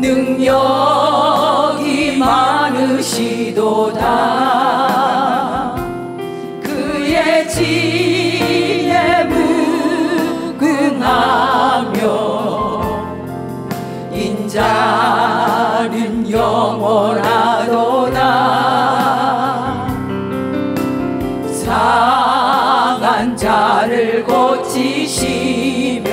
능력이 많으시도다. 그의 지혜 무궁하며 인자는 영원하도다. 상한 자를 고치시며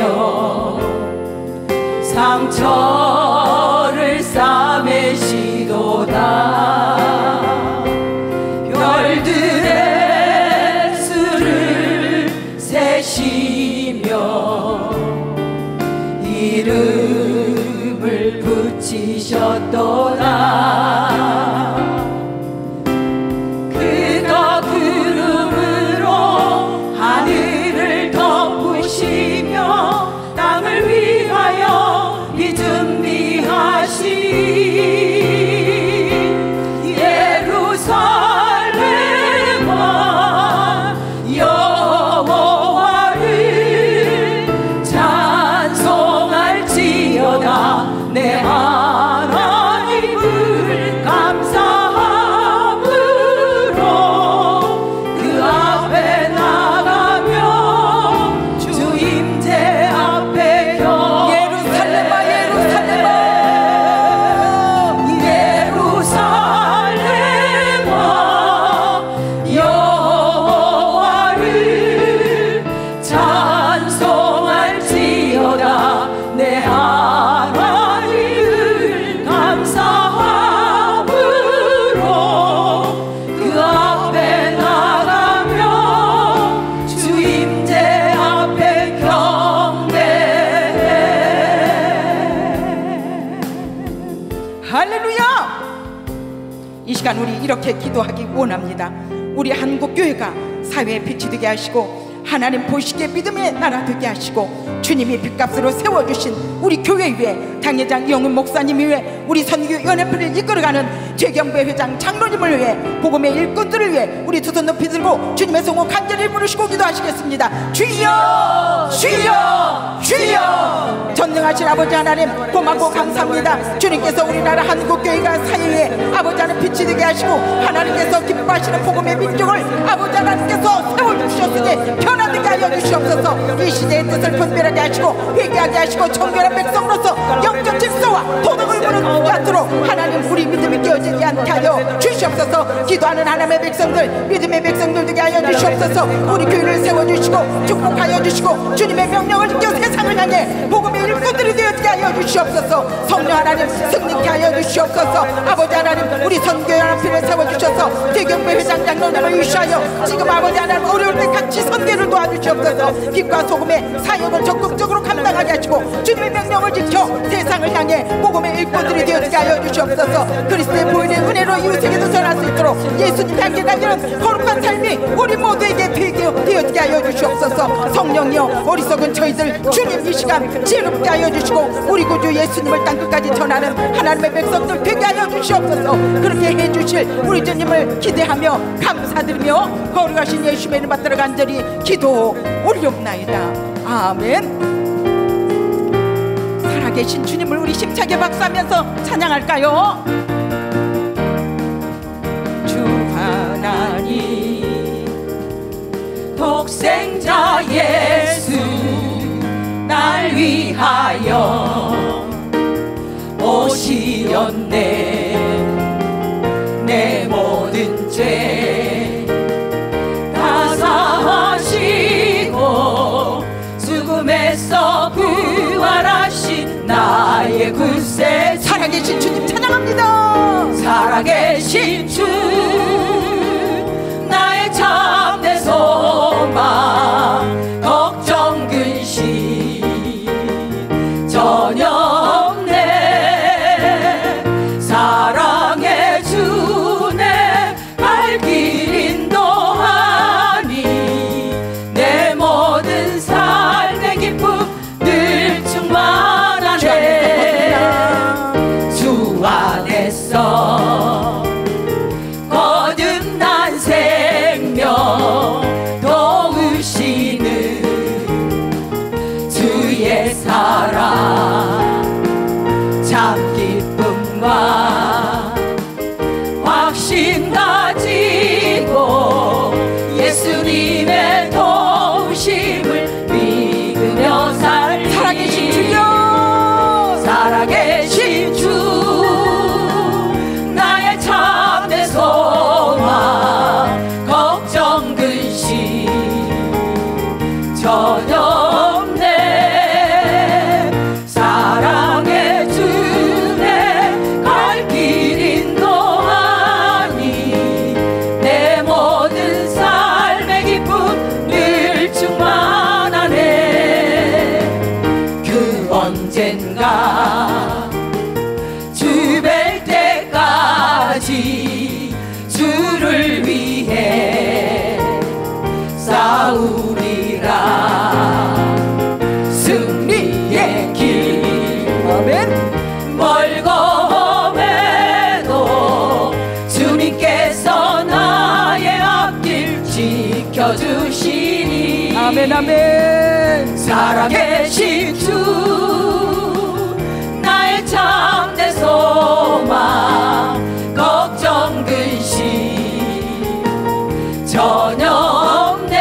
상처를 싸매시도다. 별들의 수를 세시며 이름을 붙이셨도다. 그가 구름으로 하늘을 덮으시며 땅을 위하여 이 준비하신 예루살렘아 여호와를 찬송할지어다. 내 하나님을 감사함으로 그 앞에 나가며 주 임재 앞에 예루살렘아 여호와를 찬송할지어다. 내 하나님을 감사함으로 그 앞에 나가며 주 임재 앞에 경배해. 할렐루야! 이 시간 우리 이렇게 기도하기 원합니다. 우리 한국교회가 사회에 빛이 되게 하시고 하나님 보시기에 믿음의 나라 되게 하시고 주님이 빚값으로 세워주신 우리 교회 위에 당회장 영은 목사님 위에 우리 선교연합회를 이끌어가는 최경배 회장 장로님을 위해 복음의 일꾼들을 위해 우리 두 손 높이 들고 주님의 성호 간절히 부르시고 기도하시겠습니다. 주여 주여 주여. 전능하신 아버지 하나님 고맙고 감사합니다. 주님께서 우리나라 한국교회가 사회에 아버지 하나님 빛이 되게 하시고 하나님께서 기뻐하시는 복음의 민족을 아버지 하나님께서 세워주셨으니 변화되게 하여 주시옵소서. 이 시대의 뜻을 분별하게 하시고 회개하게 하시고 청결한 백성으로서 영적 질서와 도덕을 보는 자도록 하나님 우리 믿음이 깨어지지 않게 하여 주시옵소서. 기도하는 하나님의 백성들 믿음의 백성들 되게 하여 주시옵소서. 우리 교회를 세워주시고 축복하여 주시고 주님의 명령을 지켜 세상을 향해 복음의 일꾼들이 되어지게 하여 주시옵소서. 성령 하나님 승리케 하여 주시옵소서. 아버지 하나님 우리 선교연합회를 세워주셔서 대경배 회장 장로님을 유시하여 지금 아버지 하나님 어려울 때 같이 선교를 도와주시옵소서. 빛과 소금의 사역을 적극적으로 감당하게 하시고 주님의 명령을 지켜 세상을 향해 복음의 일꾼들이 되어지게 하여 주시옵소서. 그리스도의 보혈의 은혜로 이웃에게도 전할 수 있도록 예수님 향해 달리는 거룩한 삶이 우리 모두에게 되어지게 하여 주시옵소서. 성령이여 어리석은 저희들 주님 이 시간 지혜롭게 하여 주시고 우리 구주 예수님을 땅끝까지 전하는 하나님의 백성들 되게 하여 주시옵소서. 그렇게 해주실 우리 주님을 기대하며 감사드리며 거룩하신 예수의 이름 받들어 간절히 기도 올려옵나이다. 아멘. 살아계신 주님을 우리 힘차게 박수하면서 찬양할까요? 주 하나님 독생자 예수 날 위하여 오시었네. 내 모든 죄 다 사하시고 죽음에서 부활하신 나의 구세주. 살아계신 주님 찬양합니다. 살아계신 주 나의 참된 소망 걱정 근심 전혀 없네. 사랑해 주네 발길 인도하니 내 모든 삶의 기쁨 늘 충만하네. 주 안에서 살아계신 주 나의 참된 소망 걱정 근심 전혀 없네 사랑의 주네 갈 길 인도하니 내 모든 삶의 기쁨 늘 충만하네 그 언젠가 주 뵐 때까지 주를 위해 싸우리라 승리의 길 아멘. 멀고 험해도 주님께서 나의 앞길 지켜주시니 아멘 아멘. 살아계신 주 나의 참된 소망 걱정 근심 전혀 없네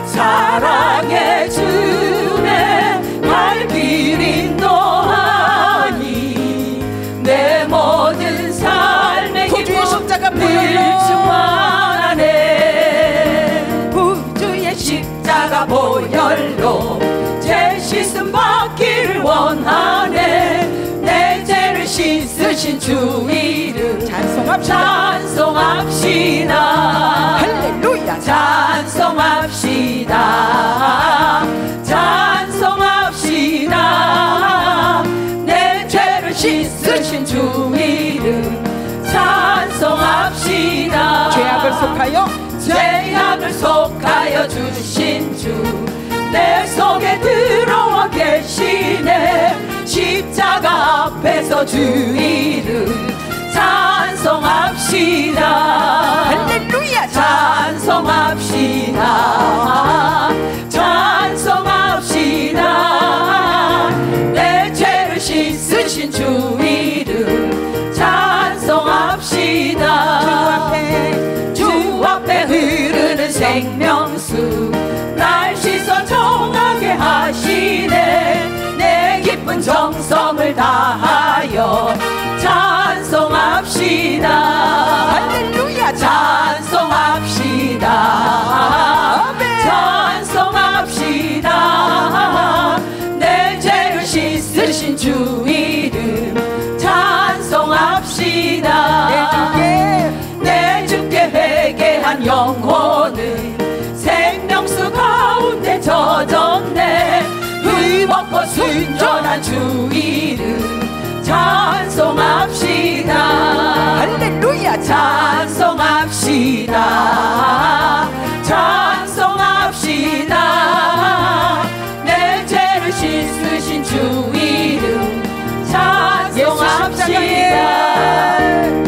사랑의 주네 갈 길 인도하니 내 모든 삶의 구주의 십자가 늘 보혈로 충만하네 구주의 십자가 보혈로 죄 씻음 받기를 원하네 내 죄를 씻으신 주 이름 찬송합시다. 찬송합시다 할렐루야. 찬송합시다 찬송합시다 내 죄를 씻으신 주 이름 찬송합시다 죄악을 속하여 죄악을 속하여 주신 주 내 속에 들어와 계시네 십자가 앞에서 주 이름 찬송합시다 할렐루야. 찬송합시다 찬송합시다 내 죄를 씻으신 주 이름 찬송합시다 주 앞에 흐르는 생명수 날 씻어 정하게 하시네 내 기쁜 정성을 다하여 찬송합시다 할렐루야. 찬송합시다 아멘. 찬송합시다 내 죄를 씻으신 주 이름 찬송합시다 내 주께 회개한 영혼은 생명수 가운데 젖었네 의롭고 순전한 주 이름 찬송합시다 할렐루야. 찬송합시다 찬송합시다 내 죄를 씻으신 주 이름 찬송합시다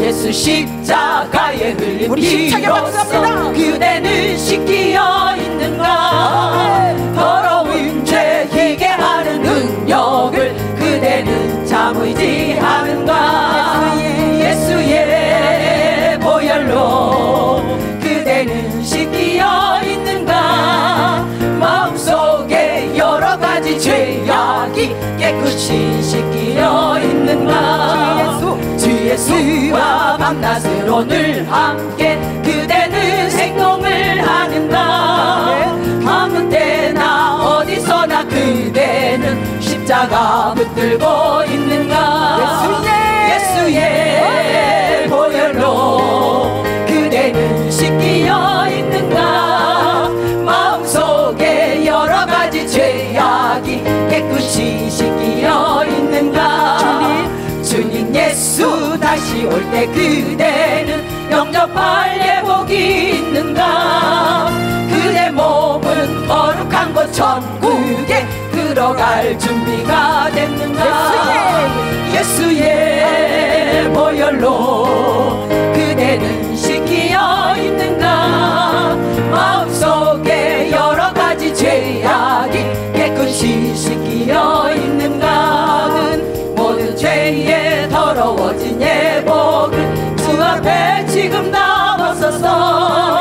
예수 십자가에 흘린 우리 십자가 박수합니다. 피로써 그대는 씻기어 있는가 더러운 죄 희게 하는 능력을 그대는 참 의지하는가 예수의 보혈로 그대는 씻기어 있는가 마음속에 여러 가지 죄악이 깨끗이 씻기어 있는가 주 예수와 밤낮으로 늘 함께 그대는 생동을 하는가 아무 때나 어디서나 그대는 십자가 붙들고 있는가 예수의 보혈로 그대는 씻기어 있는가 마음속에 여러 가지 죄악이 깨끗이 씻기어 있는가 주님 예수 다시 올 때 그대는 영접할 예복이 있는가 그대 몸은 거룩한 곳 천국에 들어갈 준비가 됐는가 예수의 보혈로 그대는 씻기어 있는가 마음속에 여러 가지 죄악이 깨끗이 씻기어 있는가 모든 죄에 더러워진 예복을 주 앞에 지금 다 벗어서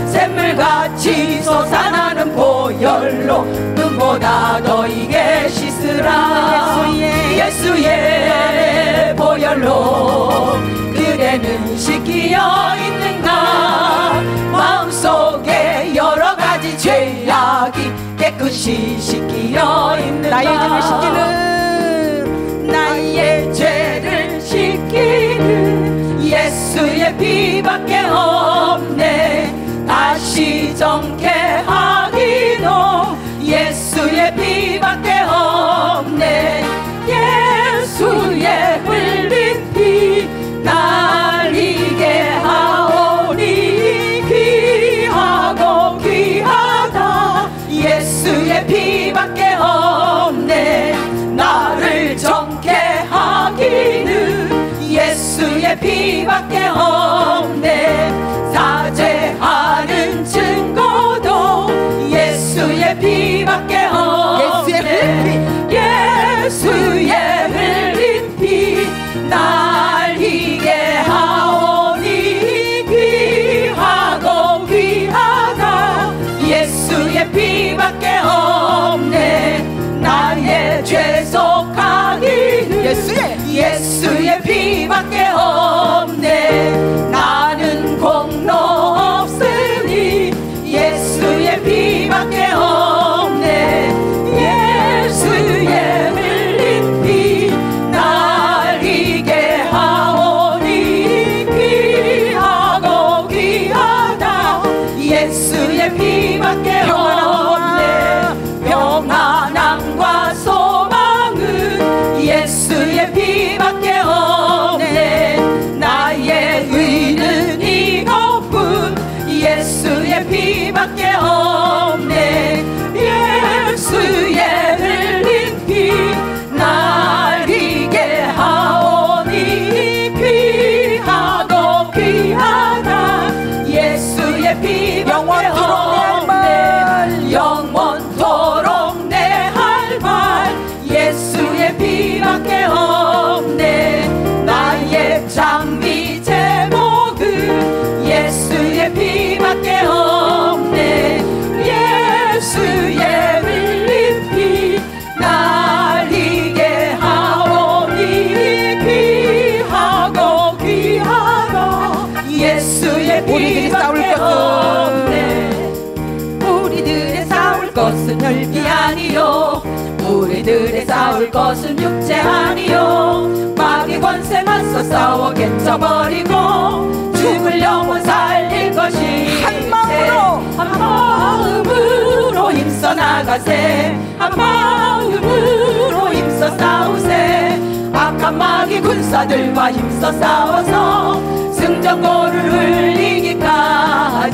샘물같이 솟아나는 보혈로 눈보다 더 이게 씻으라 예수의 보혈로 그대는 씻기어 있는가. 마음속에 여러 가지 죄악이 깨끗이 씻기어 있는가. 나의 죄를 씻기는, 나의 죄를 씻기는 예수의 피밖에 없네. 다시 정케하기도 예수의 피밖에 없네. 예수의 흘린 피 날리게 하오니 귀하고 귀하다. 예수의 피밖에 없네. 나를 정케 하기는 예수의 피밖에 없네. 사죄하는 증거도 예수의 피밖에 없네. 예수의 흘린 피 날리게 하오니 귀하고 귀하다. 예수의 피밖에 없네. 나의 죄 속하기는 예수의 피밖에 없네. 나는 공로 없으니 예수의 피밖에 없네. 예수의 흘린 피 날리게 하오니 귀하고 귀하다. 예수의 피밖에 없네. 평안함과 소망은 예수의 피밖에 없네. 나의 의는 이것뿐 예수의 피밖에 없네. 예수의 흘린 피 날리게 하오니 귀하고 귀하다. 예수의 피밖에 없네. 영원토록 내 할 말 예수의 피밖에 없네. 나의 장미 제목은 예수의 피밖에 없네. 예수의 흘린 피 날리게 하오니 귀하고 귀하다. 예수의 피밖에 없네. 우리들의 싸울 것은 혈기 아니요, 우리들의 싸울 것은 육체 아니요. 마귀 권세 맞서 싸워 깨쳐버리고 죽을 영혼 살릴 것이 한 마음으로, 한 마음으로 힘써 나가세. 한 마음으로 힘써 싸우세. 악한 마귀 군사들과 힘써 싸워서 승전고를 흘리기까지.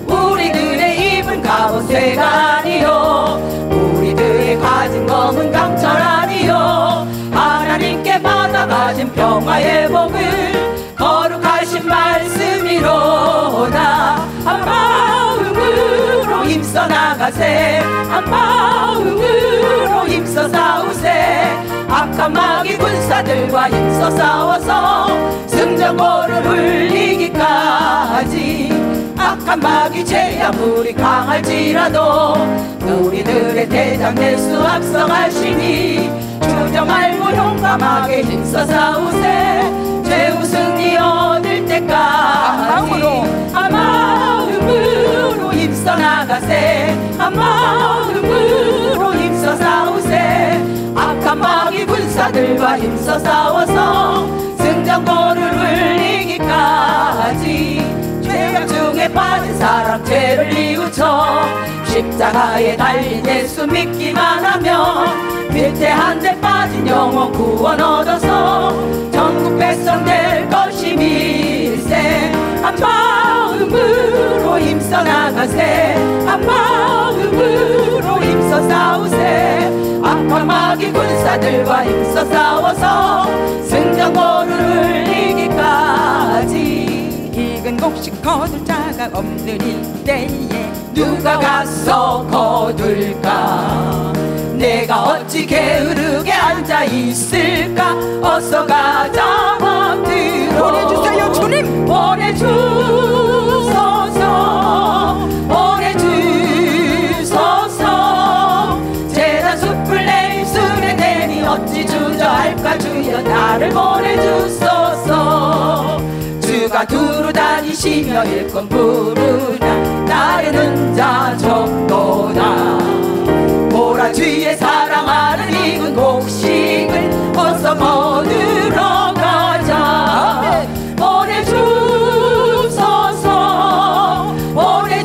우리들의 입은 갑옷쇠가 아니요, 우리들의 가진 검은 강철 아니요. 하나님께 받아가신 평화의 복을 거룩하신 말씀이로다. 한 마음으로 힘써 나가세. 한 마음으로 힘써 싸우세. 악한 마귀 군사들과 힘써 싸워서 승전고를 흘리기까지. 악한 마귀 죄 아무리 강할지라도 우리들의 대장 예수 앞서가시니 주저 말고 용감하게 힘써 싸우세. 죄우 승리 얻을 때까지. 한 마음으로 힘써 나가세. 한 마음으로 힘써 싸우세. 악한 마귀 군사들과 힘써 싸워서 승전고를 흘리기까지. 죄악 중에 빠진 사람 죄를 뉘우쳐 십자가에 달린 예수 믿기만 하면 위태한 데 빠진 영혼 구원 얻어서 전국 백성 될 것이 밀세. 한 마음으로 힘써 나가세. 한 마음으로 힘써 싸우세. 악한 마귀 군사들과 힘써 싸워서 승전고를 흘리기까지. 익은 곡식 거둘 자가 없는 이때에 누가 가서 거둘까. 내가 어찌 게으르게 앉아 있을까. 어서 가자 겉으로. 보내주세요 주님. 보내주소서. 보내주소서. 제단 숯불 내 입술에 대니 어찌 주는 주저할까 주여 나를 보내주소서. 주가 두루 다니시며 일꾼 부르나 나르는 자 적도다. 보라 주의 사랑하는 이군 곡식을 어서 거두러 가자. 보내주소서 보내주소서.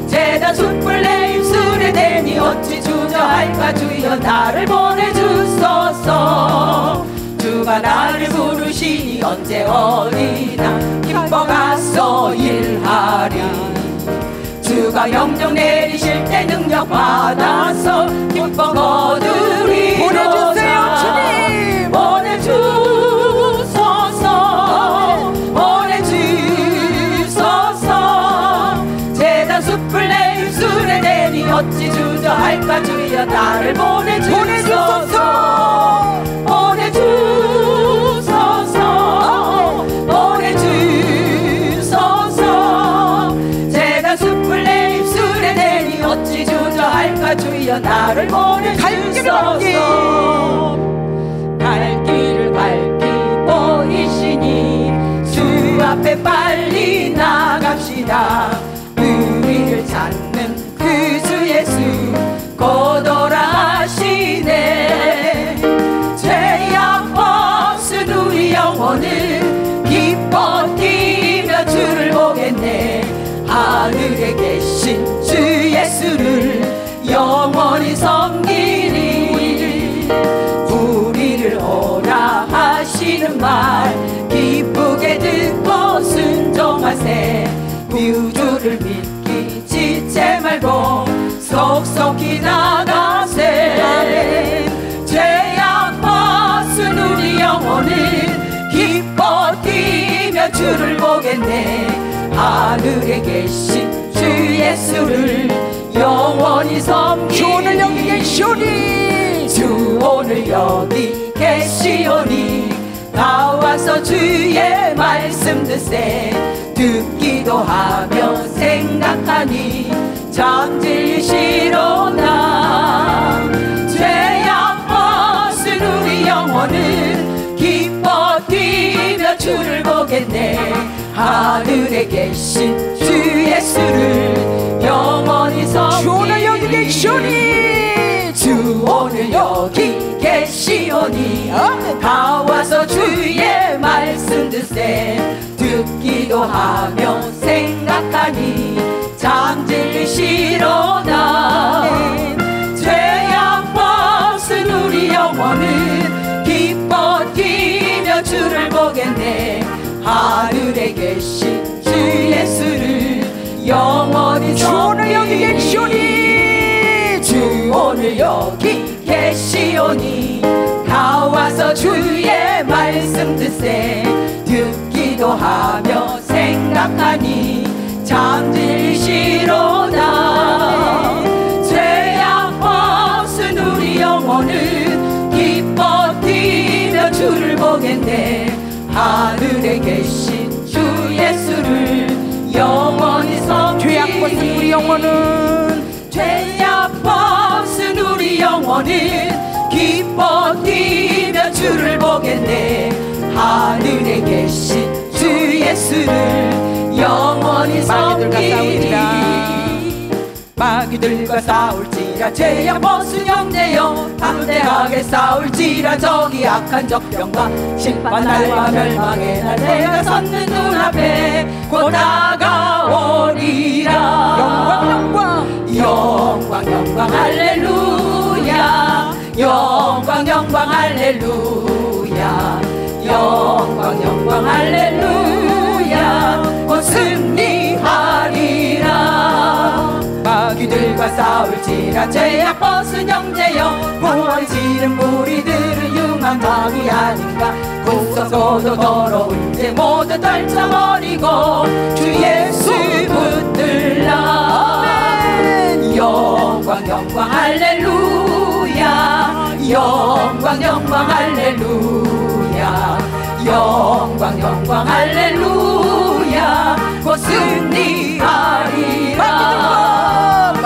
제다 숯불 내 입술에 대니 어찌 주저할까 주여 나를 보내주소서. 주가 나를 부르시니 언제 어디나 기뻐 가서 일하리. 주가 명령 내리실 때 능력 받아서 기뻐 거두리. 보내주세요 주님. 보내주소서 보내주소서. 제단 숯불 내 입술에 대니 어찌 주저할까 주여 나를 보내주소서. 보내주소서 보내주소서. 제단 숯불 내 입술에 대니 어찌 주저할까 주여 나를 보내주소서. 갈 길을 밝히고 이시니 주 앞에 빨리 나갑시다. 우리를 찾는 그 주 예수 곧 오라 하시네. 죄악 벗은 우리 영혼은 기뻐 뛰며 주를 보겠네. 하늘에 계신 주 예수를 영원히 섬기리. 우리를 오라 하시는 말 기쁘게 듣고 순종하세. 우주를 믿기 지체 말고 속속히 나가세. 죄악 벗은 우리 영혼은 기뻐 뛰며 주를 보겠네. 하늘에 계신 주 예수를 영원히 섬기리. 주 오늘 여기 계시오니. 주 오늘 여기 계시오니. 나와서 주의 말씀 듣세. 듣기도 하며 생각하니 잠들시로나. 죄악 벗은 우리 영혼은 기뻐 뛰며 주를 보겠네. 하늘에 계신 주 예수를 영원히 섬기리. 주 오늘 여기 계시오니. 주 오늘 여기 계시오니. 다 와서 주의 말씀 듣세. 듣기도 하며 생각하니 잠들시로나. 죄악 벗은 우리 영혼은 기뻐 뛰며 주를 보겠네. 하늘에 계신 주 예수를 영원히 주 오늘 여기 섬기리. 계시오니. 주 오늘 여기 계시오니. 다 와서 주의 말씀 듣세. 듣기도 하며 생각하니 잠들시로나. 죄악 벗은 우리 영혼은 기뻐 뛰며 주를 보겠네. 하늘에 계신 주 예수를 영원히 섬기리. 죄악 벗은 우리 영혼은 죄악 벗은 우리 영혼은 기뻐 뛰며 주를 보겠네. 하늘에 계신 주 예수를 영원히 섬기리. 마귀들과 싸울지라 죄악 벗은 형제여. 담대하게 싸울지라 저기 악한 적병과 심판 날과 멸망의 날 내가 섰는 눈앞에 곧 다가오리라. 영광 영광 할렐루야. 영광 영광 할렐루야. 영광 영광 할렐루야. 곧 승리하리라. 마귀들과 싸울지라 죄악 벗은 형제여. 구원지는 무리들은 흉한 마귀 아닌가. 굳서서도 더러운 죄 모두 떨쳐버리고 주 예수 붙들라. 영광 영광 할렐루야. 영광 영광 할렐루야. 영광 영광 할렐루야. 곧 승리하리라.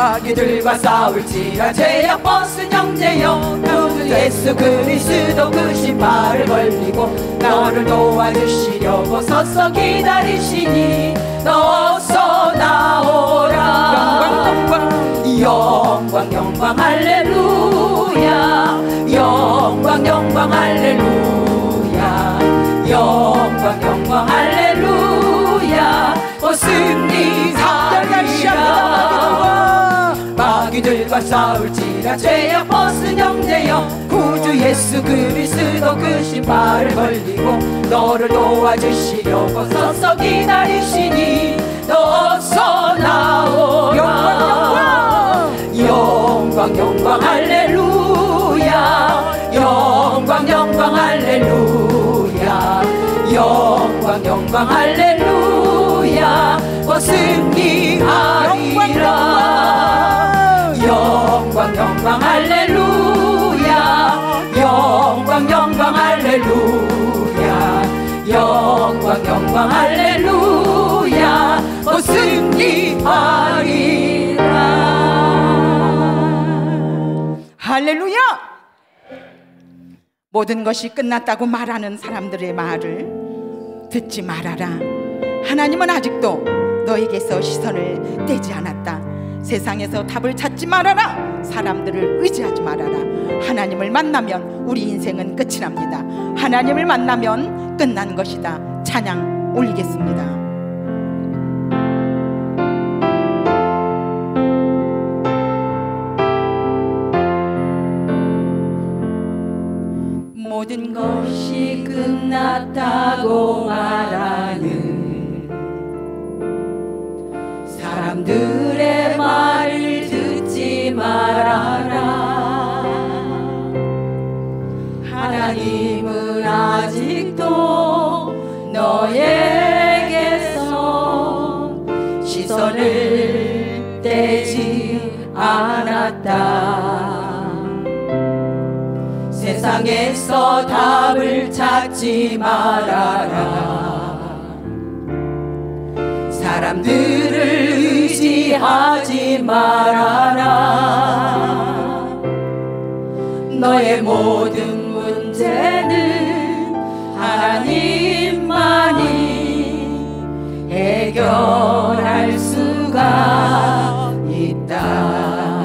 마귀들과 싸울지라 죄악 벗은 형제여 구주 예수 그리스도 그 신발을 벌리고 너를 도와주시려고 서서 기다리시니 너 어서 나오라. 영광 영광 할렐루야. 영광 영광 할렐루야. 영광 영광 할렐루야. 승리하리라. 마귀들과 싸울지라 죄악 벗은 형제여 구주 예수 그리스도 그 신발을 벌리고 너를 도와주시려고 서서 기다리시니 너 어서 나오라. 영광 영광 할렐루야. 영광 영광 할렐루야. 영광 영광 할렐루야. 승리하리라. 영광 영광 할렐루야. 영광 영광 할렐루야. 영광 영광 할렐루야. 승리하리라. 할렐루야. 모든 것이 끝났다고 말하는 사람들의 말을 듣지 말아라. 하나님은 아직도 너에게서 시선을 떼지 않았다. 세상에서 답을 찾지 말아라. 사람들을 의지하지 말아라. 하나님을 만나면 우리 인생은 끝이 납니다. 하나님을 만나면 끝난 것이다. 찬양 올리겠습니다. 모든 것이 끝났다고 말하는 사람들의 말을 듣지 말아라. 하나님은 아직도 너에게서 시선을 떼지 않았다. 세상에서 답을 찾지 말아라. 사람들을 의지하지 말아라. 너의 모든 문제는 하나님만이 해결할 수가 있다.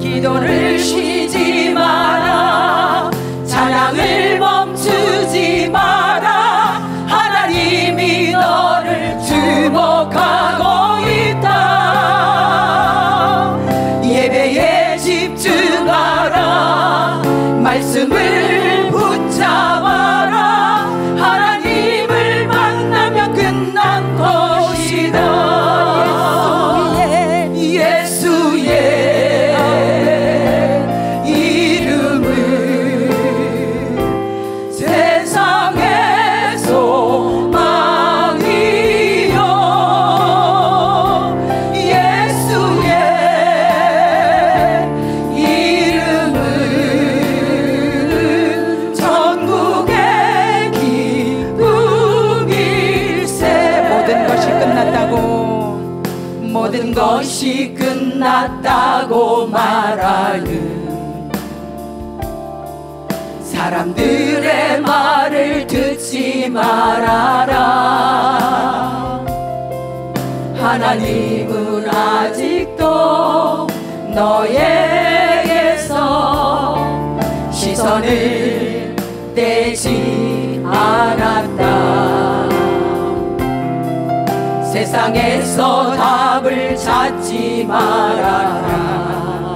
기도를 쉬지 마라. 찬양을 멈추지 마라. 하나님이 너를 주목하고 있다. 예배에 집중하라. 말씀을 붙잡아라. 하나님을 만나면 끝난 것이다. 예수의 모든 것이 끝났다고 말하는 사람들의 말을 듣지 말아라. 하나님은 아직도 너에게서 시선을 떼지 않았다. 세상에서 답을 찾지 말아라.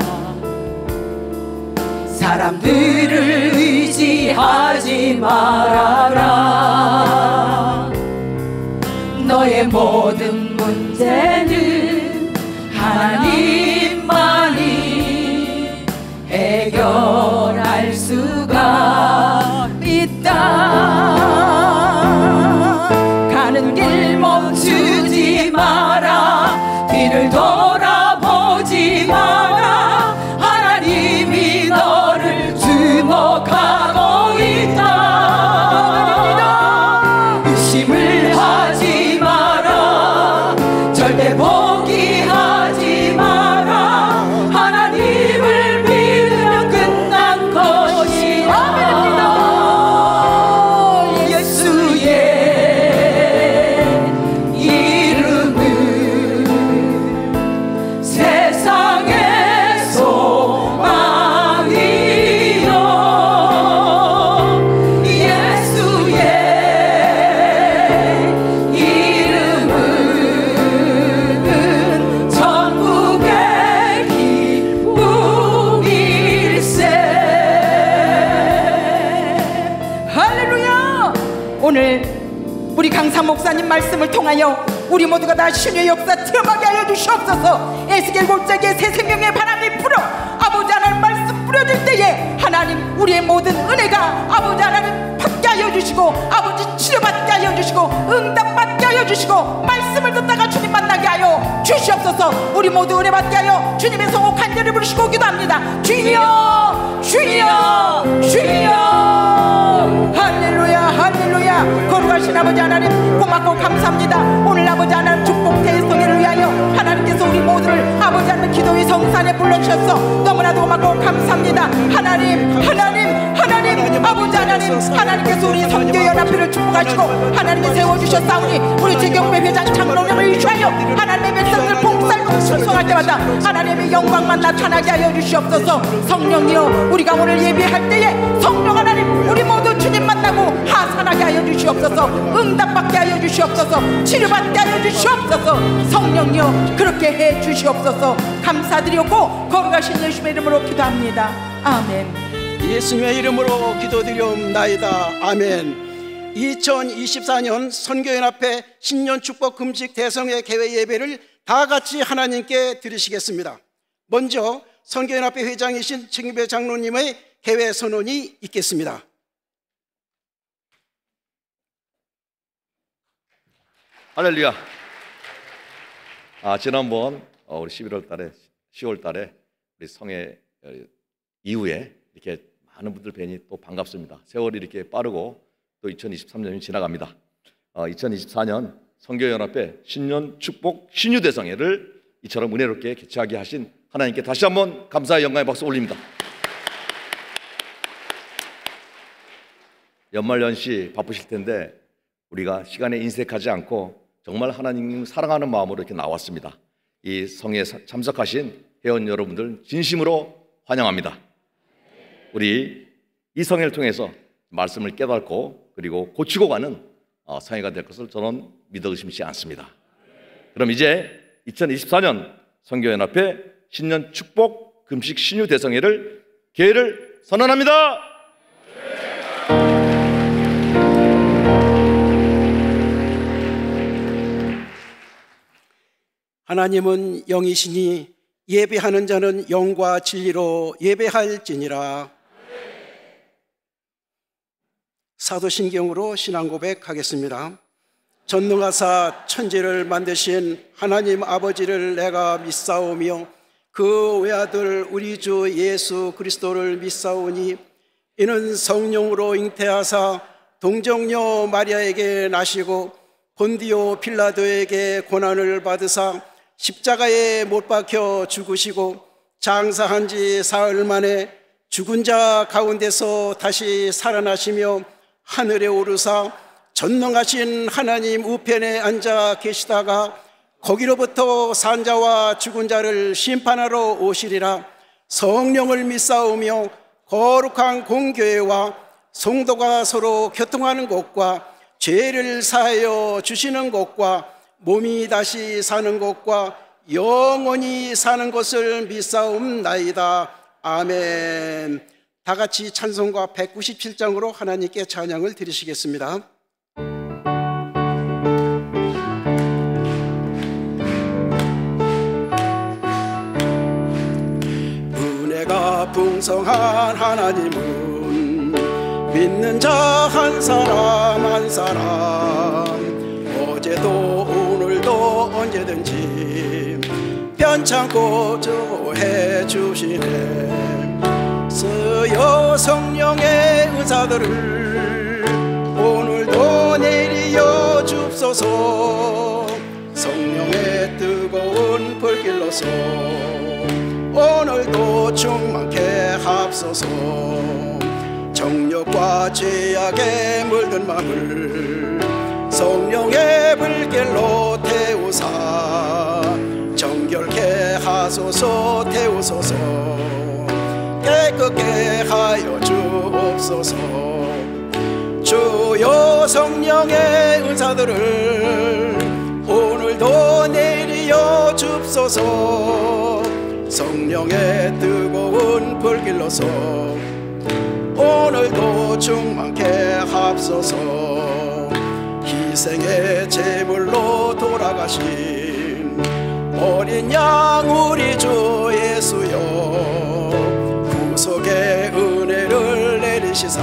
사람들을 의지하지 말아라. 너의 모든 문제는 하나님만이 해결할 수가 있다. 가는 길 멈추지 마라. 뒤를 돌아보지 마라. 하나님이 너를 주목하고 있다. 의심을 하지 마라. 절대 포기하지 우리 강사 목사님 말씀을 통하여 우리 모두가 다 신의 역사 체험하게 하여 주시옵소서. 에스겔 골짜기에 새 생명의 바람이 불어 아버지 하나님 말씀 뿌려질 때에 하나님 우리의 모든 은혜가 아버지 하나님 받게 하여 주시고 아버지 치료받게 하여 주시고 응답받게 하여 주시고 말씀을 듣다가 주님 만나게 하여 주시옵소서. 우리 모두 은혜 받게 하여 주님의 성호 간절히 부르시고 기도합니다. 주여 주여 주여. 할렐루야 할렐루야. 거룩하신 아버지 하나님 고맙고 감사합니다. 오늘 아버지 하나님 축복 대성회를 위하여 하나님께서 우리 모두를 아버지 하나님 기도의 성산에 불러주셔서 너무나도 고맙고 감사합니다. 하나님 아버지 하나님께서 우리 선교연합회를 축복하시고 하나님이 세워주셨사오니 우리 재경배 회장 장로님을 위하여 하나님의 백성들 봉사하고 순송할 때마다 하나님의 영광만 나타나게 하여 주시옵소서. 성령이여 우리가 오늘 예배할 때에 성령 하나님 우리 모두 주님 만나고 하산하게 하여 주시옵소서. 응답받게 하여 주시옵소서. 치료받게 하여 주시옵소서. 성령이여 그렇게 해 주시옵소서. 감사드리고 거룩하신 예수님의 이름으로 기도합니다. 아멘. 예수님의 이름으로 기도드리옵나이다. 아멘. 2024년 선교연합회 신년 축복 금식 대성회 개회 예배를 다 같이 하나님께 드리시겠습니다. 먼저 선교연합회 회장이신 책임배 장로님의 개회 선언이 있겠습니다. 할렐루야. 지난번 우리 11월 달에 10월 달에 우리 성회 이후에 이렇게 많은 분들 뵈니 또 반갑습니다. 세월이 이렇게 빠르고 또 2023년이 지나갑니다. 2024년 선교연합회 신년 축복 신유대성회를 이처럼 은혜롭게 개최하게 하신 하나님께 다시 한번 감사의 영광의 박수 올립니다. 연말연시 바쁘실 텐데 우리가 시간에 인색하지 않고 정말 하나님 사랑하는 마음으로 이렇게 나왔습니다. 이 성회에 참석하신 회원 여러분들 진심으로 환영합니다. 우리 이 성회를 통해서 말씀을 깨닫고 그리고 고치고 가는 성회가 될 것을 저는 믿어 의심치 않습니다. 그럼 이제 2024년 선교연합회 신년 축복 금식 신유 대성회를 개회를 선언합니다. 하나님은 영이시니 예배하는 자는 영과 진리로 예배할지니라. 사도신경으로 신앙 고백하겠습니다. 전능하사 천지를 만드신 하나님 아버지를 내가 믿사오며 그 외아들 우리 주 예수 그리스도를 믿사오니 이는 성령으로 잉태하사 동정녀 마리아에게 나시고 본디오 필라도에게 고난을 받으사 십자가에 못 박혀 죽으시고 장사한 지 사흘 만에 죽은 자 가운데서 다시 살아나시며 하늘에 오르사 전능하신 하나님 우편에 앉아 계시다가 거기로부터 산자와 죽은 자를 심판하러 오시리라. 성령을 믿사오며 거룩한 공교회와 성도가 서로 교통하는 것과 죄를 사하여 주시는 것과 몸이 다시 사는 것과 영원히 사는 것을 믿사옵나이다. 아멘. 다 같이 찬송가 197장으로 하나님께 찬양을 드리시겠습니다. 은혜가 풍성한 하나님은 믿는 자 한 사람 한 사람 어제도 오늘도 언제든지 편찮고 조해 주시네. 쓰여 성령의 은사들을 오늘도 내리어 줍소서. 성령의 뜨거운 불길로서 오늘도 충만케 합소서. 정욕과 죄악에 물든 마음을 성령의 불길로 태우사 정결케 하소서. 태우소서. 깨끗게 하여 주옵소서. 주여 성령의 은사들을 오늘도 내리어 줍소서. 성령의 뜨거운 불길로서 오늘도 충만케 합소서. 일생의 제물로 돌아가신 어린 양 우리 주 예수여, 구속의 은혜를 내리시사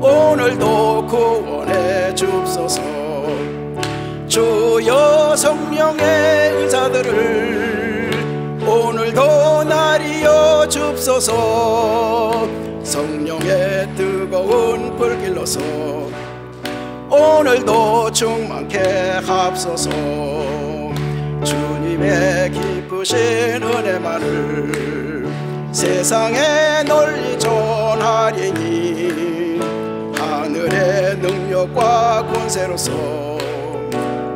오늘도 구원해 줍소서. 주여 성령의 은사들을 오늘도 날이여 줍소서. 성령의 뜨거운 불길로서 오늘도 충만케 합소서. 주님의 기쁘신 은혜만을 세상에 널리 전하리니 하늘의 능력과 권세로서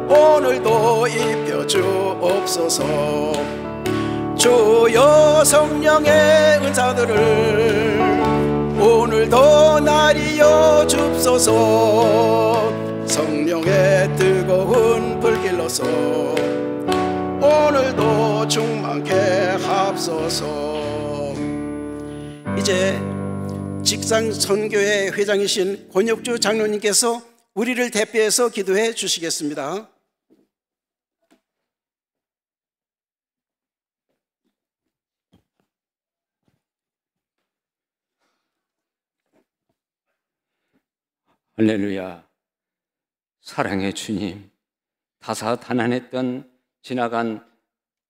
오늘도 입혀주옵소서. 주여 성령의 은사들을 오늘도 날이여 줍소서. 성령의 뜨거운 불길로서 오늘도 충만케 합소서. 이제 직상선교회 회장이신 권혁주 장로님께서 우리를 대표해서 기도해 주시겠습니다. 할렐루야. 사랑의 주님, 다사다난했던 지나간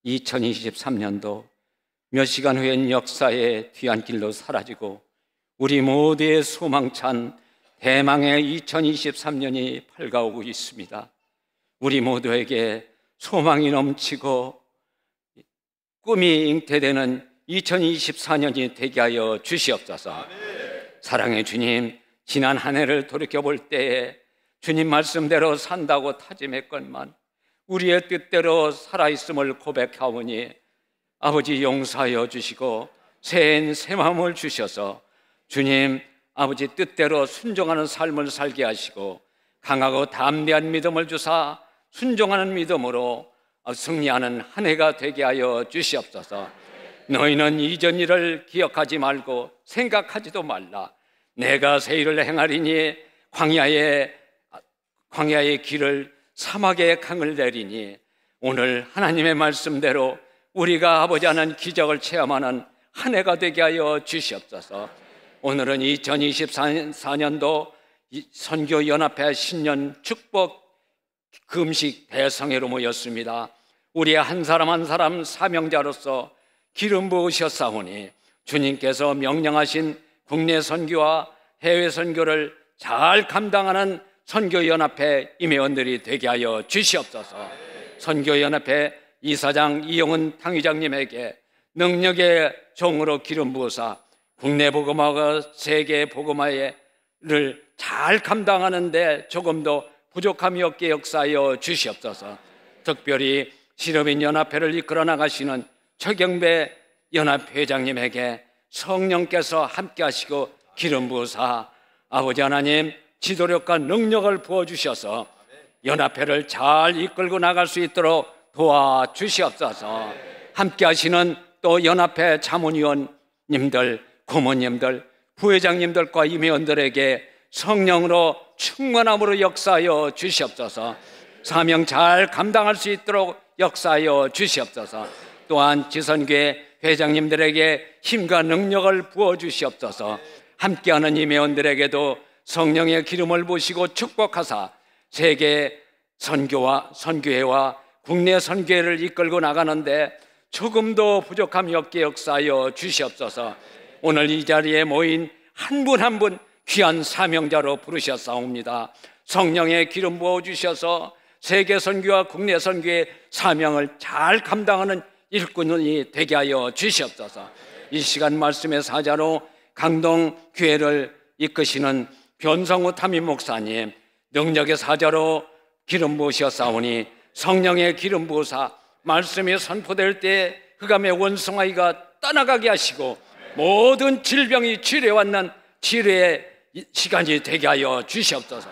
2023년도 몇 시간 후엔 역사의 뒤안길로 사라지고 우리 모두의 소망찬 대망의 2023년이 밝아오고 있습니다. 우리 모두에게 소망이 넘치고 꿈이 잉태되는 2024년이 되게 하여 주시옵소서. 사랑의 주님, 지난 한 해를 돌이켜볼 때에 주님 말씀대로 산다고 다짐했건만 우리의 뜻대로 살아있음을 고백하오니 아버지 용서하여 주시고 새해엔 새 마음을 주셔서 주님 아버지 뜻대로 순종하는 삶을 살게 하시고 강하고 담대한 믿음을 주사 순종하는 믿음으로 승리하는 한 해가 되게 하여 주시옵소서. 너희는 이전 일을 기억하지 말고 생각하지도 말라. 내가 새 일을 행하리니 광야의 길을 사막의 강을 내리니 오늘 하나님의 말씀대로 우리가 아버지 하나님 기적을 체험하는 한 해가 되게 하여 주시옵소서. 오늘은 2024년도 선교연합회 신년 축복 금식 대성회로 모였습니다. 우리 한 사람 한 사람 사명자로서 기름 부으셨사오니 주님께서 명령하신 국내 선교와 해외 선교를 잘 감당하는 선교연합회 임회원들이 되게 하여 주시옵소서. 선교연합회 이사장 이용은 당회장님에게 능력의 종으로 기름 부으사 국내 복음화와 세계 복음화를 잘 감당하는데 조금도 부족함이 없게 역사하여 주시옵소서. 특별히 실업인 연합회를 이끌어 나가시는 최경배 연합회장님에게 성령께서 함께 하시고 기름 부으사 아버지 하나님 지도력과 능력을 부어주셔서 연합회를 잘 이끌고 나갈 수 있도록 도와주시옵소서. 함께 하시는 또 연합회 자문위원님들, 고모님들, 부회장님들과 임회원들에게 성령으로 충만함으로 역사하여 주시옵소서. 사명 잘 감당할 수 있도록 역사하여 주시옵소서. 또한 지선교회 회장님들에게 힘과 능력을 부어주시옵소서. 함께하는 임회원들에게도 성령의 기름을 부으시고 축복하사 세계 선교회와 국내 선교회를 이끌고 나가는데 조금도 부족함이 없게 역사하여 주시옵소서. 오늘 이 자리에 모인 한 분 한 분 귀한 사명자로 부르셨사옵니다. 성령의 기름 부어주셔서 세계 선교와 국내 선교의 사명을 잘 감당하는 일꾼이 되게 하여 주시옵소서. 이 시간 말씀의 사자로 강동 교회를 이끄시는 변성우 담임 목사님, 능력의 사자로 기름 부으셨사오니 성령의 기름 부으사 말씀이 선포될 때 흑암의 원성아이가 떠나가게 하시고 모든 질병이 치료해왔는 치료의 시간이 되게 하여 주시옵소서.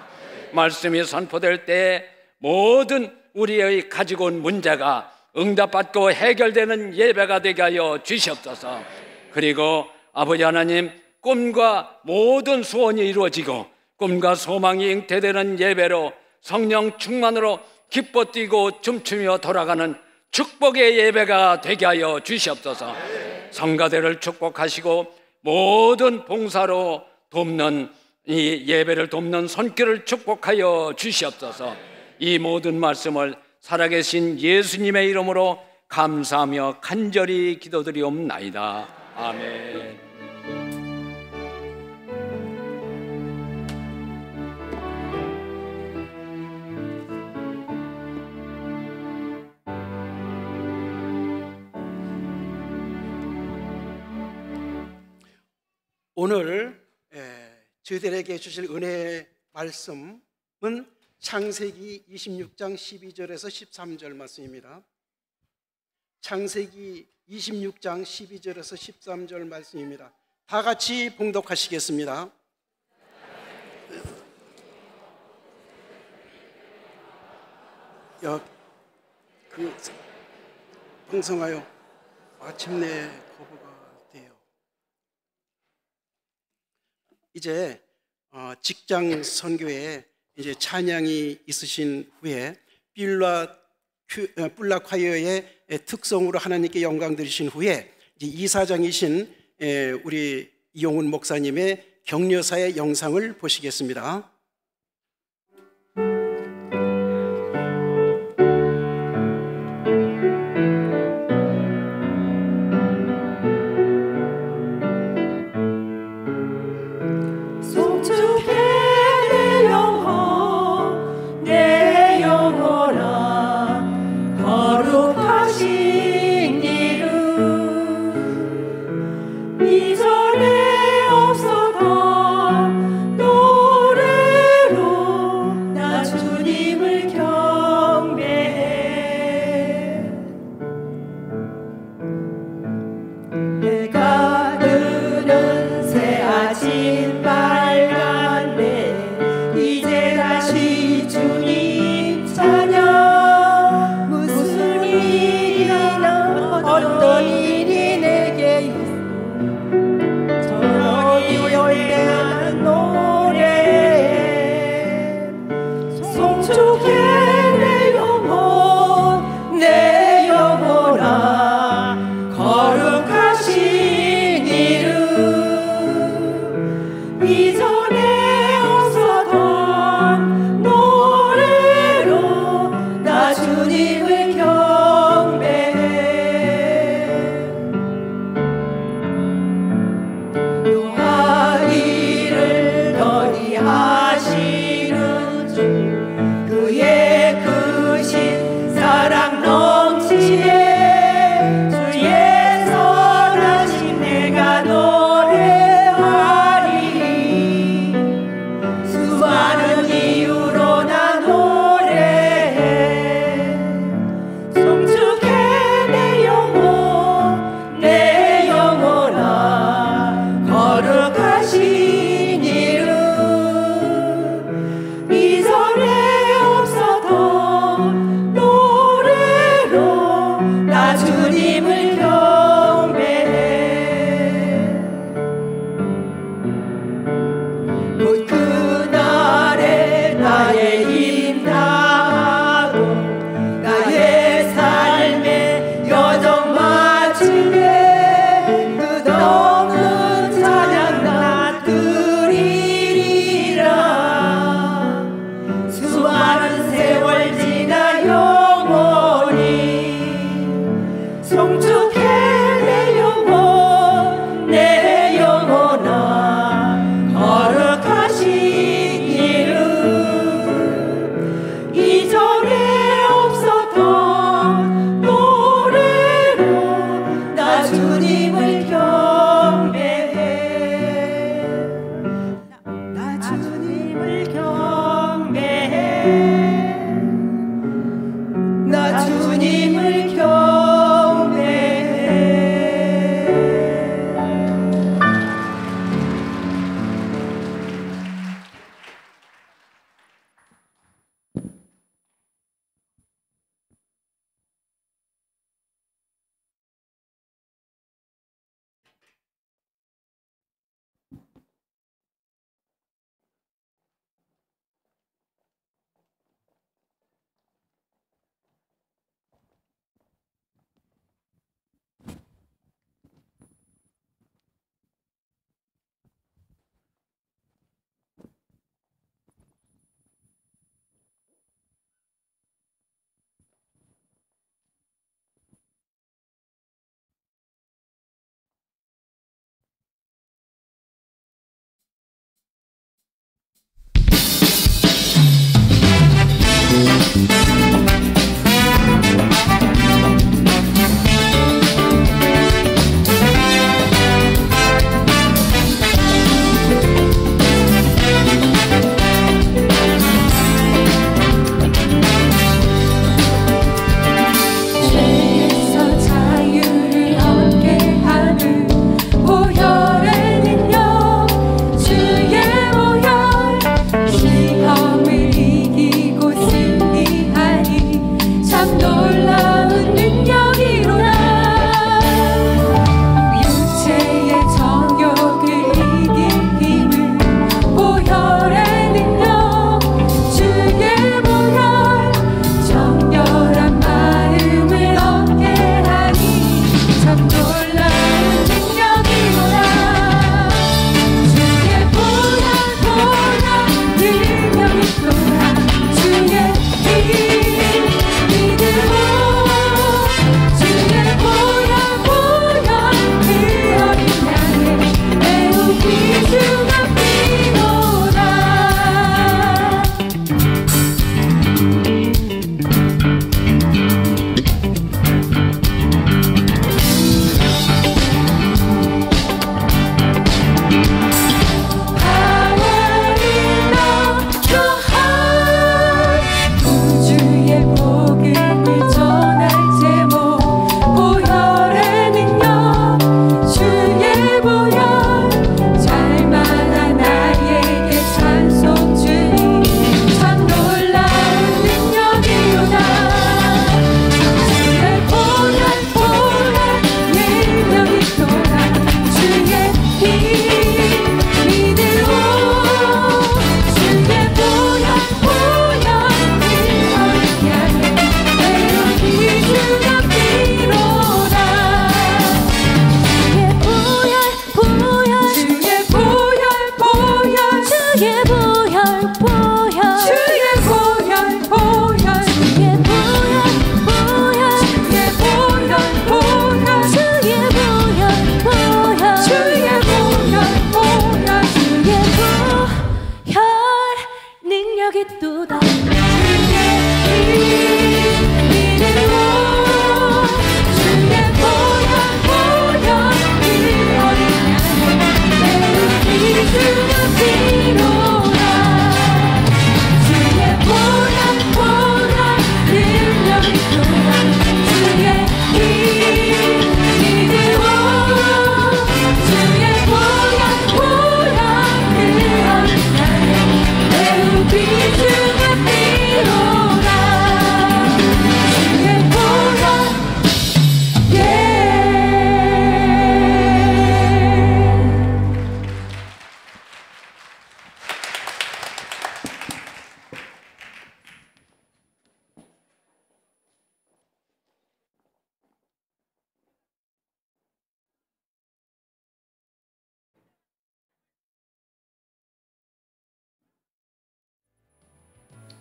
말씀이 선포될 때 모든 우리의 가지고 온 문제가 응답받고 해결되는 예배가 되게 하여 주시옵소서. 그리고 아버지 하나님, 꿈과 모든 소원이 이루어지고 꿈과 소망이 잉태되는 예배로 성령 충만으로 기뻐 뛰고 춤추며 돌아가는 축복의 예배가 되게 하여 주시옵소서. 성가대를 축복하시고 모든 봉사로 돕는 이 예배를 돕는 손길을 축복하여 주시옵소서. 이 모든 말씀을 살아계신 예수님의 이름으로 감사하며 간절히 기도드리옵나이다. 아멘. 오늘 저희들에게 주실 은혜의 말씀은 창세기 26장 12절에서 13절 말씀입니다. 창세기 26장 12절에서 13절 말씀입니다. 다 같이 봉독하시겠습니다. 풍성하여 마침내 거부가 돼요. 이제 직장 선교에 이제 찬양이 있으신 후에 뿔라 콰이어의 특성으로 하나님께 영광 드리신 후에 이제 이사장이신 우리 이용훈 목사님의 격려사의 영상을 보시겠습니다. 어떤 일이 내게 있어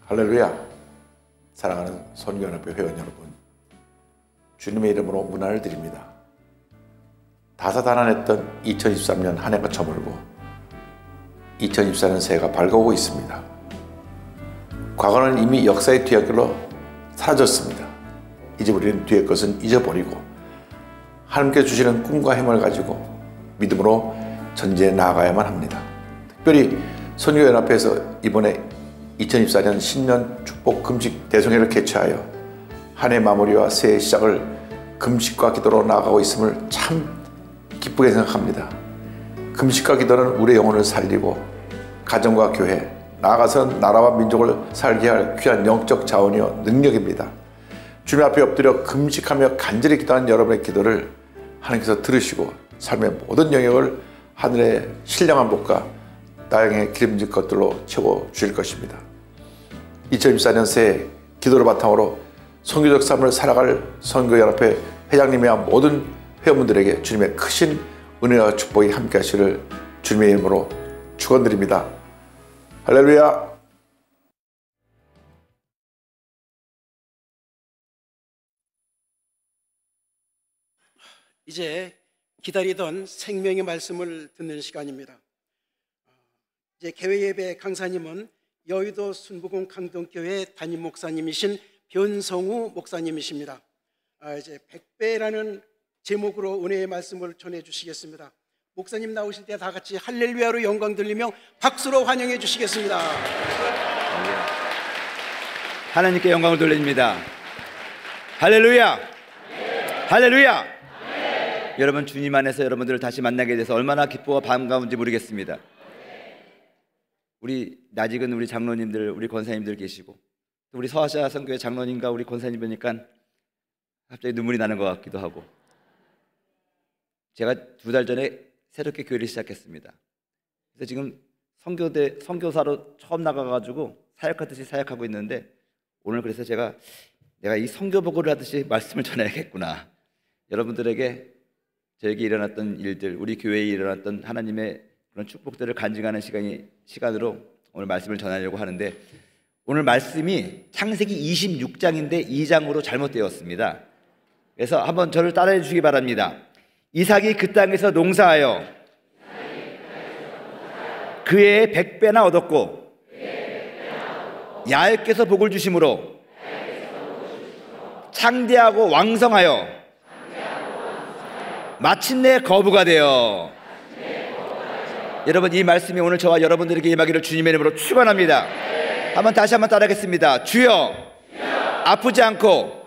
할렐루야. 사랑하는 선교연합회 회원 여러분, 주님의 이름으로 문안을 드립니다. 다사다난했던 2023년 한 해가 저물고 2024년 새해가 밝아오고 있습니다. 과거는 이미 역사의 뒤안길로 사라졌습니다. 이제 우리는 뒤의 것은 잊어버리고 하나님께 주시는 꿈과 희망을 가지고 믿음으로 전진해 나아가야만 합니다. 특별히 선교연합회에서 이번에 2024년 신년 축복 금식 대송회를 개최하여 한 해 마무리와 새해 시작을 금식과 기도로 나아가고 있음을 참 기쁘게 생각합니다. 금식과 기도는 우리의 영혼을 살리고 가정과 교회, 나아가서는 나라와 민족을 살게 할 귀한 영적 자원이요 능력입니다. 주님 앞에 엎드려 금식하며 간절히 기도하는 여러분의 기도를 하나님께서 들으시고 삶의 모든 영역을 하늘의 신령한 복과 다양의 기름진 것들로 채워주실 것입니다. 2024년 새해 기도를 바탕으로 선교적 삶을 살아갈 선교연합회 회장님이와 모든 회원분들에게 주님의 크신 은혜와 축복이 함께 하시를 주님의 이름으로 축원드립니다. 할렐루야. 이제 기다리던 생명의 말씀을 듣는 시간입니다. 이제 개회 예배 강사님은 여의도 순부공 강동교회 담임 목사님이신 변성우 목사님이십니다. 이제 100배라는 제목으로 은혜의 말씀을 전해 주시겠습니다. 목사님 나오실 때 다 같이 할렐루야로 영광 돌리며 박수로 환영해 주시겠습니다. 하나님께 영광을 돌립니다. 할렐루야. 할렐루야. 여러분, 주님 안에서 여러분들을 다시 만나게 돼서 얼마나 기쁘고 반가운지 모르겠습니다. 우리 낯익은 우리 장로님들, 우리 권사님들 계시고, 우리 서하샤 선교회 장로님과 우리 권사님 보니까 갑자기 눈물이 나는 것 같기도 하고, 제가 2달 전에 새롭게 교회를 시작했습니다. 그래서 지금 선교사로 처음 나가가지고 사역하듯이 사역하고 있는데, 오늘 그래서 내가 이 선교복을 하듯이 말씀을 전해야겠구나. 여러분들에게 저에게 일어났던 일들, 우리 교회에 일어났던 하나님의 그런 축복들을 간증하는 시간으로 오늘 말씀을 전하려고 하는데, 오늘 말씀이 창세기 26장인데 2장으로 잘못되었습니다. 그래서 한번 저를 따라해 주시기 바랍니다. 이삭이 그 땅에서 농사하여 그의 100배나 얻었고 야훼께서 복을 주심으로 창대하고 왕성하여 마침내 거부가 되어. 여러분, 이 말씀이 오늘 저와 여러분들에게 임하기를 주님의 이름으로 축원합니다. 다시 한번 따라하겠습니다. 주여, 아프지 않고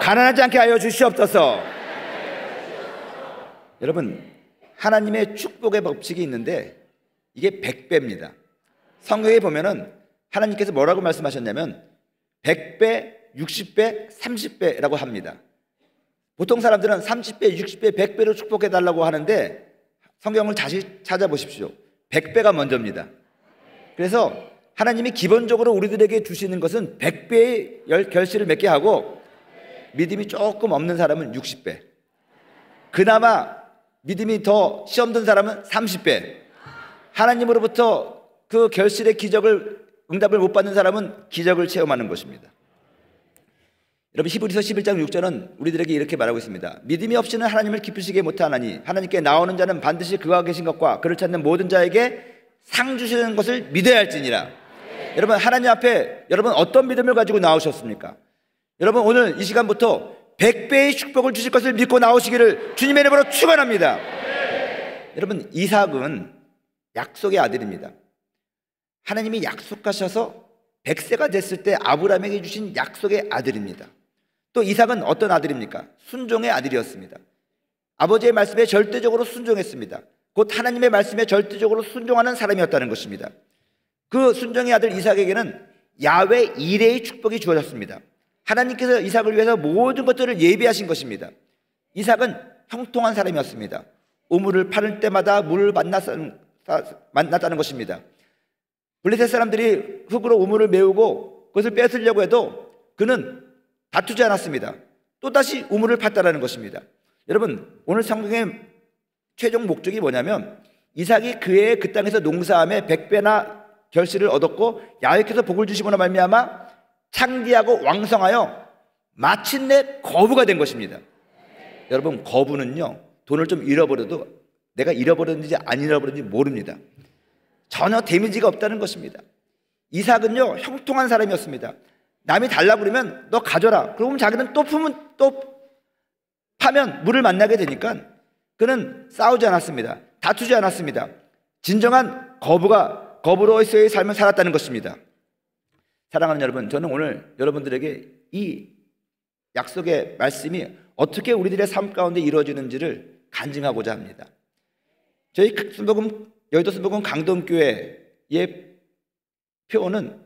가난하지 않게 하여 주시옵소서. 여러분, 하나님의 축복의 법칙이 있는데 이게 100배입니다. 성경에 보면은 하나님께서 뭐라고 말씀하셨냐면 100배, 60배, 30배라고 합니다. 보통 사람들은 30배, 60배, 100배로 축복해달라고 하는데 성경을 다시 찾아보십시오. 100배가 먼저입니다. 그래서 하나님이 기본적으로 우리들에게 주시는 것은 100배의 결실을 맺게 하고, 믿음이 조금 없는 사람은 60배, 그나마 믿음이 더 시험 든 사람은 30배, 하나님으로부터 그 결실의 응답을 못 받는 사람은 기적을 체험하는 것입니다. 여러분, 히브리서 11장 6절은 우리들에게 이렇게 말하고 있습니다. 믿음이 없이는 하나님을 기쁘시게 못하나니 하나님께 나오는 자는 반드시 그와 계신 것과 그를 찾는 모든 자에게 상 주시는 것을 믿어야 할지니라. 여러분, 하나님 앞에 여러분 어떤 믿음을 가지고 나오셨습니까? 여러분, 오늘 이 시간부터 100배의 축복을 주실 것을 믿고 나오시기를 주님의 이름으로 축원합니다. 여러분, 이삭은 약속의 아들입니다. 하나님이 약속하셔서 100세가 됐을 때 아브라함에게 주신 약속의 아들입니다. 또 이삭은 어떤 아들입니까? 순종의 아들이었습니다. 아버지의 말씀에 절대적으로 순종했습니다. 곧 하나님의 말씀에 절대적으로 순종하는 사람이었다는 것입니다. 그 순종의 아들 이삭에게는 야훼 이레의 축복이 주어졌습니다. 하나님께서 이삭을 위해서 모든 것들을 예비하신 것입니다. 이삭은 형통한 사람이었습니다. 우물을 파는 때마다 물을 만났다는 것입니다. 블레셋 사람들이 흙으로 우물을 메우고 그것을 뺏으려고 해도 그는 다투지 않았습니다. 또다시 우물을 팠다라는 것입니다. 여러분, 오늘 성경의 최종 목적이 뭐냐면 이삭이 그 땅에서 농사함에 100배나 결실을 얻었고 야훼께서 복을 주시거나 말미암아 창대하고 왕성하여 마침내 거부가 된 것입니다. 여러분, 거부는요, 돈을 좀 잃어버려도 내가 잃어버렸는지 안 잃어버렸는지 모릅니다. 전혀 데미지가 없다는 것입니다. 이삭은요, 형통한 사람이었습니다. 남이 달라고 그러면 너 가져라. 그러면 자기는 또 파면 물을 만나게 되니까 그는 싸우지 않았습니다. 다투지 않았습니다. 진정한 거부로서의 삶을 살았다는 것입니다. 사랑하는 여러분, 저는 오늘 여러분들에게 이 약속의 말씀이 어떻게 우리들의 삶 가운데 이루어지는지를 간증하고자 합니다. 저희 여의도 순복음 강동교회의 표어는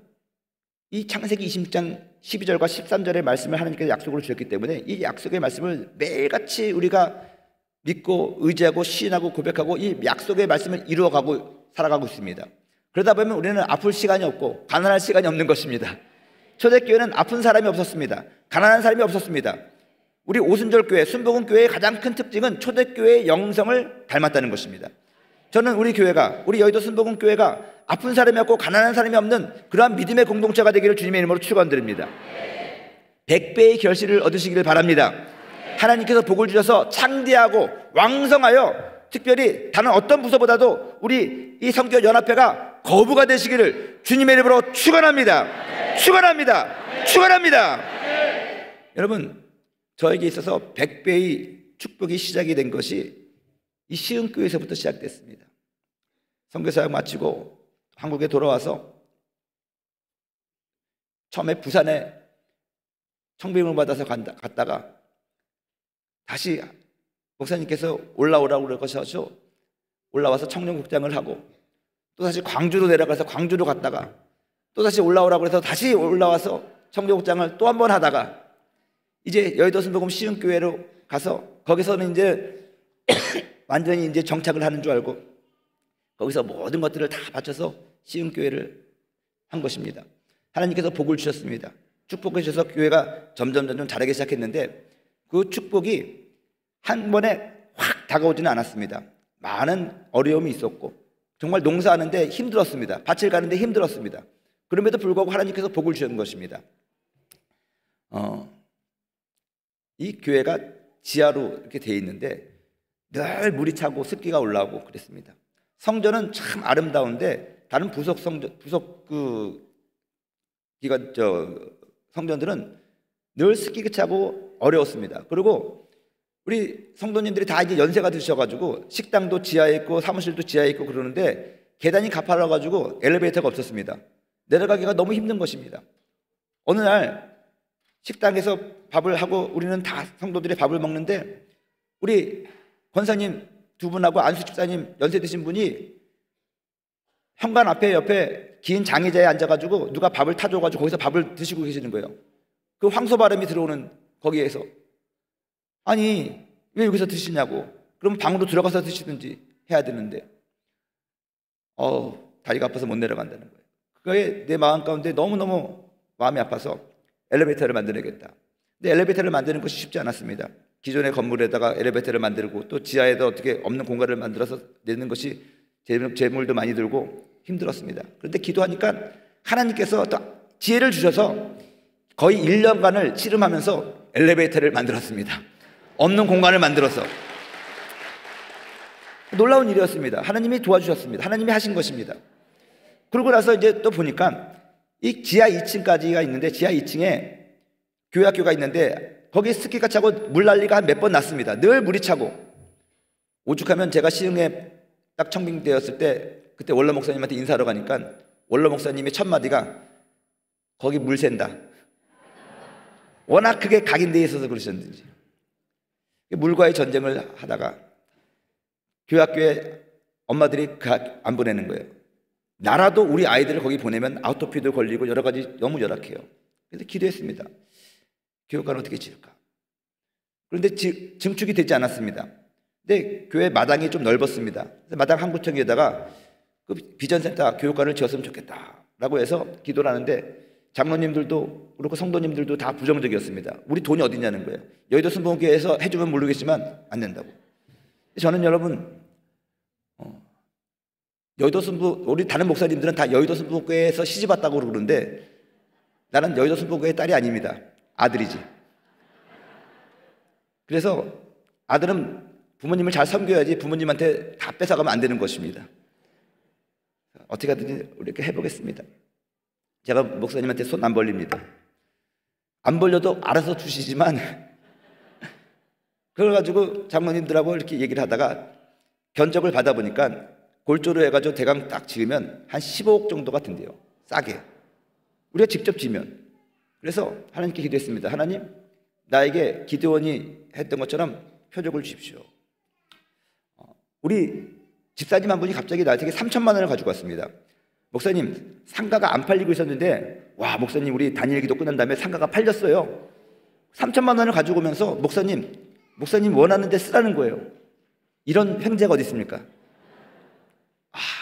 이 창세기 26장 12절과 13절의 말씀을 하나님께서 약속으로 주셨기 때문에 이 약속의 말씀을 매일같이 우리가 믿고 의지하고 시인하고 고백하고 이 약속의 말씀을 이루어가고 살아가고 있습니다. 그러다 보면 우리는 아플 시간이 없고 가난할 시간이 없는 것입니다. 초대교회는 아픈 사람이 없었습니다. 가난한 사람이 없었습니다. 우리 오순절교회, 순복음교회의 가장 큰 특징은 초대교회의 영성을 닮았다는 것입니다. 저는 우리 교회가, 우리 여의도 순복음교회가 아픈 사람이 없고 가난한 사람이 없는 그러한 믿음의 공동체가 되기를 주님의 이름으로 축원드립니다. 100배의 결실을 얻으시기를 바랍니다. 하나님께서 복을 주셔서 창대하고 왕성하여 특별히 다른 어떤 부서보다도 우리 이 성교 연합회가 거부가 되시기를 주님의 이름으로 축원합니다. 축원합니다. 축원합니다. 여러분, 저에게 있어서 100배의 축복이 시작이 된 것이 이 시흥교회에서부터 시작됐습니다. 선교사역 마치고 한국에 돌아와서 처음에 부산에 청빙을 받아서 갔다가 다시 목사님께서 올라오라고 그러셔서 올라와서 청년국장을 하고 또 다시 광주로 내려가서 광주로 갔다가 또 다시 올라오라고 해서 다시 올라와서 청년국장을 또 한 번 하다가 이제 여의도 순복음 시흥교회로 가서 거기서는 이제 완전히 이제 정착을 하는 줄 알고 거기서 모든 것들을 다 바쳐서 시흥교회를 한 것입니다. 하나님께서 복을 주셨습니다. 축복해 주셔서 교회가 점점 자라기 시작했는데 그 축복이 한 번에 확 다가오지는 않았습니다. 많은 어려움이 있었고 정말 농사하는데 힘들었습니다. 밭을 가는데 힘들었습니다. 그럼에도 불구하고 하나님께서 복을 주신 것입니다. 이 교회가 지하로 이렇게 돼 있는데 늘 물이 차고 습기가 올라오고 그랬습니다. 성전은 참 아름다운데 다른 부속 성전들은 늘 습기가 차고 어려웠습니다. 그리고 우리 성도님들이 다 이제 연세가 드셔가지고 식당도 지하에 있고 사무실도 지하에 있고 그러는데 계단이 가파라가지고 엘리베이터가 없었습니다. 내려가기가 너무 힘든 것입니다. 어느 날 식당에서 밥을 하고 우리는 다 성도들이 밥을 먹는데 우리 권사님 두 분하고 안수 집사님 연세 드신 분이 현관 앞에 옆에 긴 장의자에 앉아가지고 누가 밥을 타줘가지고 거기서 밥을 드시고 계시는 거예요. 그 황소 바람이 들어오는 거기에서 아니 왜 여기서 드시냐고. 그럼 방으로 들어가서 드시든지 해야 되는데 다리가 아파서 못 내려간다는 거예요. 그거에 내 마음 가운데 너무너무 마음이 아파서 엘리베이터를 만들어야겠다. 근데 엘리베이터를 만드는 것이 쉽지 않았습니다. 기존의 건물에다가 엘리베이터를 만들고 또 지하에도 어떻게 없는 공간을 만들어서 내는 것이 재물도 많이 들고 힘들었습니다. 그런데 기도하니까 하나님께서 또 지혜를 주셔서 거의 1년간을 씨름하면서 엘리베이터를 만들었습니다. 없는 공간을 만들어서. 놀라운 일이었습니다. 하나님이 도와주셨습니다. 하나님이 하신 것입니다. 그러고 나서 이제 또 보니까 이 지하 2층까지가 있는데 지하 2층에 교회 학교가 있는데 거기 습기가 차고 물난리가 한 몇 번 났습니다. 늘 물이 차고. 오죽하면 제가 시흥에 딱 청빙되었을 때 그때 원로 목사님한테 인사하러 가니까 원로 목사님의 첫 마디가 거기 물 샌다. 워낙 크게 각인되어 있어서 그러셨는지 물과의 전쟁을 하다가 교회 학교에 엄마들이 안 보내는 거예요. 나라도 우리 아이들을 거기 보내면 아토피도 걸리고 여러 가지 너무 열악해요. 그래서 기도했습니다. 교육과는 어떻게 지을까? 그런데 증축이 되지 않았습니다. 근데 교회 마당이 좀 넓었습니다. 그래서 마당 한 구청에다가 그 비전센터 교육관을 지었으면 좋겠다라고 해서 기도를 하는데 장로님들도 그렇고 성도님들도 다 부정적이었습니다. 우리 돈이 어디냐는 거예요. 여의도 순복음교회에서 해주면 모르겠지만 안 된다고. 저는 여러분 여의도 순부, 우리 다른 목사님들은 다 여의도 순부교회에서 시집 왔다고 그러는데 나는 여의도 순부교회 딸이 아닙니다. 아들이지. 그래서 아들은 부모님을 잘 섬겨야지 부모님한테 다 뺏어가면 안 되는 것입니다. 어떻게 하든지 이렇게 해보겠습니다. 제가 목사님한테 손 안 벌립니다. 안 벌려도 알아서 주시지만 그래가지고 장로님들하고 이렇게 얘기를 하다가 견적을 받아보니까 골조로 해가지고 대강 딱 지으면 한 15억 정도가 든대요. 싸게. 우리가 직접 지면. 그래서 하나님께 기도했습니다. 하나님, 나에게 기도원이 했던 것처럼 표적을 주십시오. 우리 집사님 한 분이 갑자기 나한테 3천만 원을 가지고 왔습니다. 목사님, 상가가 안 팔리고 있었는데 와, 목사님, 우리 단일 기도 끝난 다음에 상가가 팔렸어요. 3천만 원을 가지고 오면서 목사님 원하는 데 쓰라는 거예요. 이런 횡재가 어디 있습니까?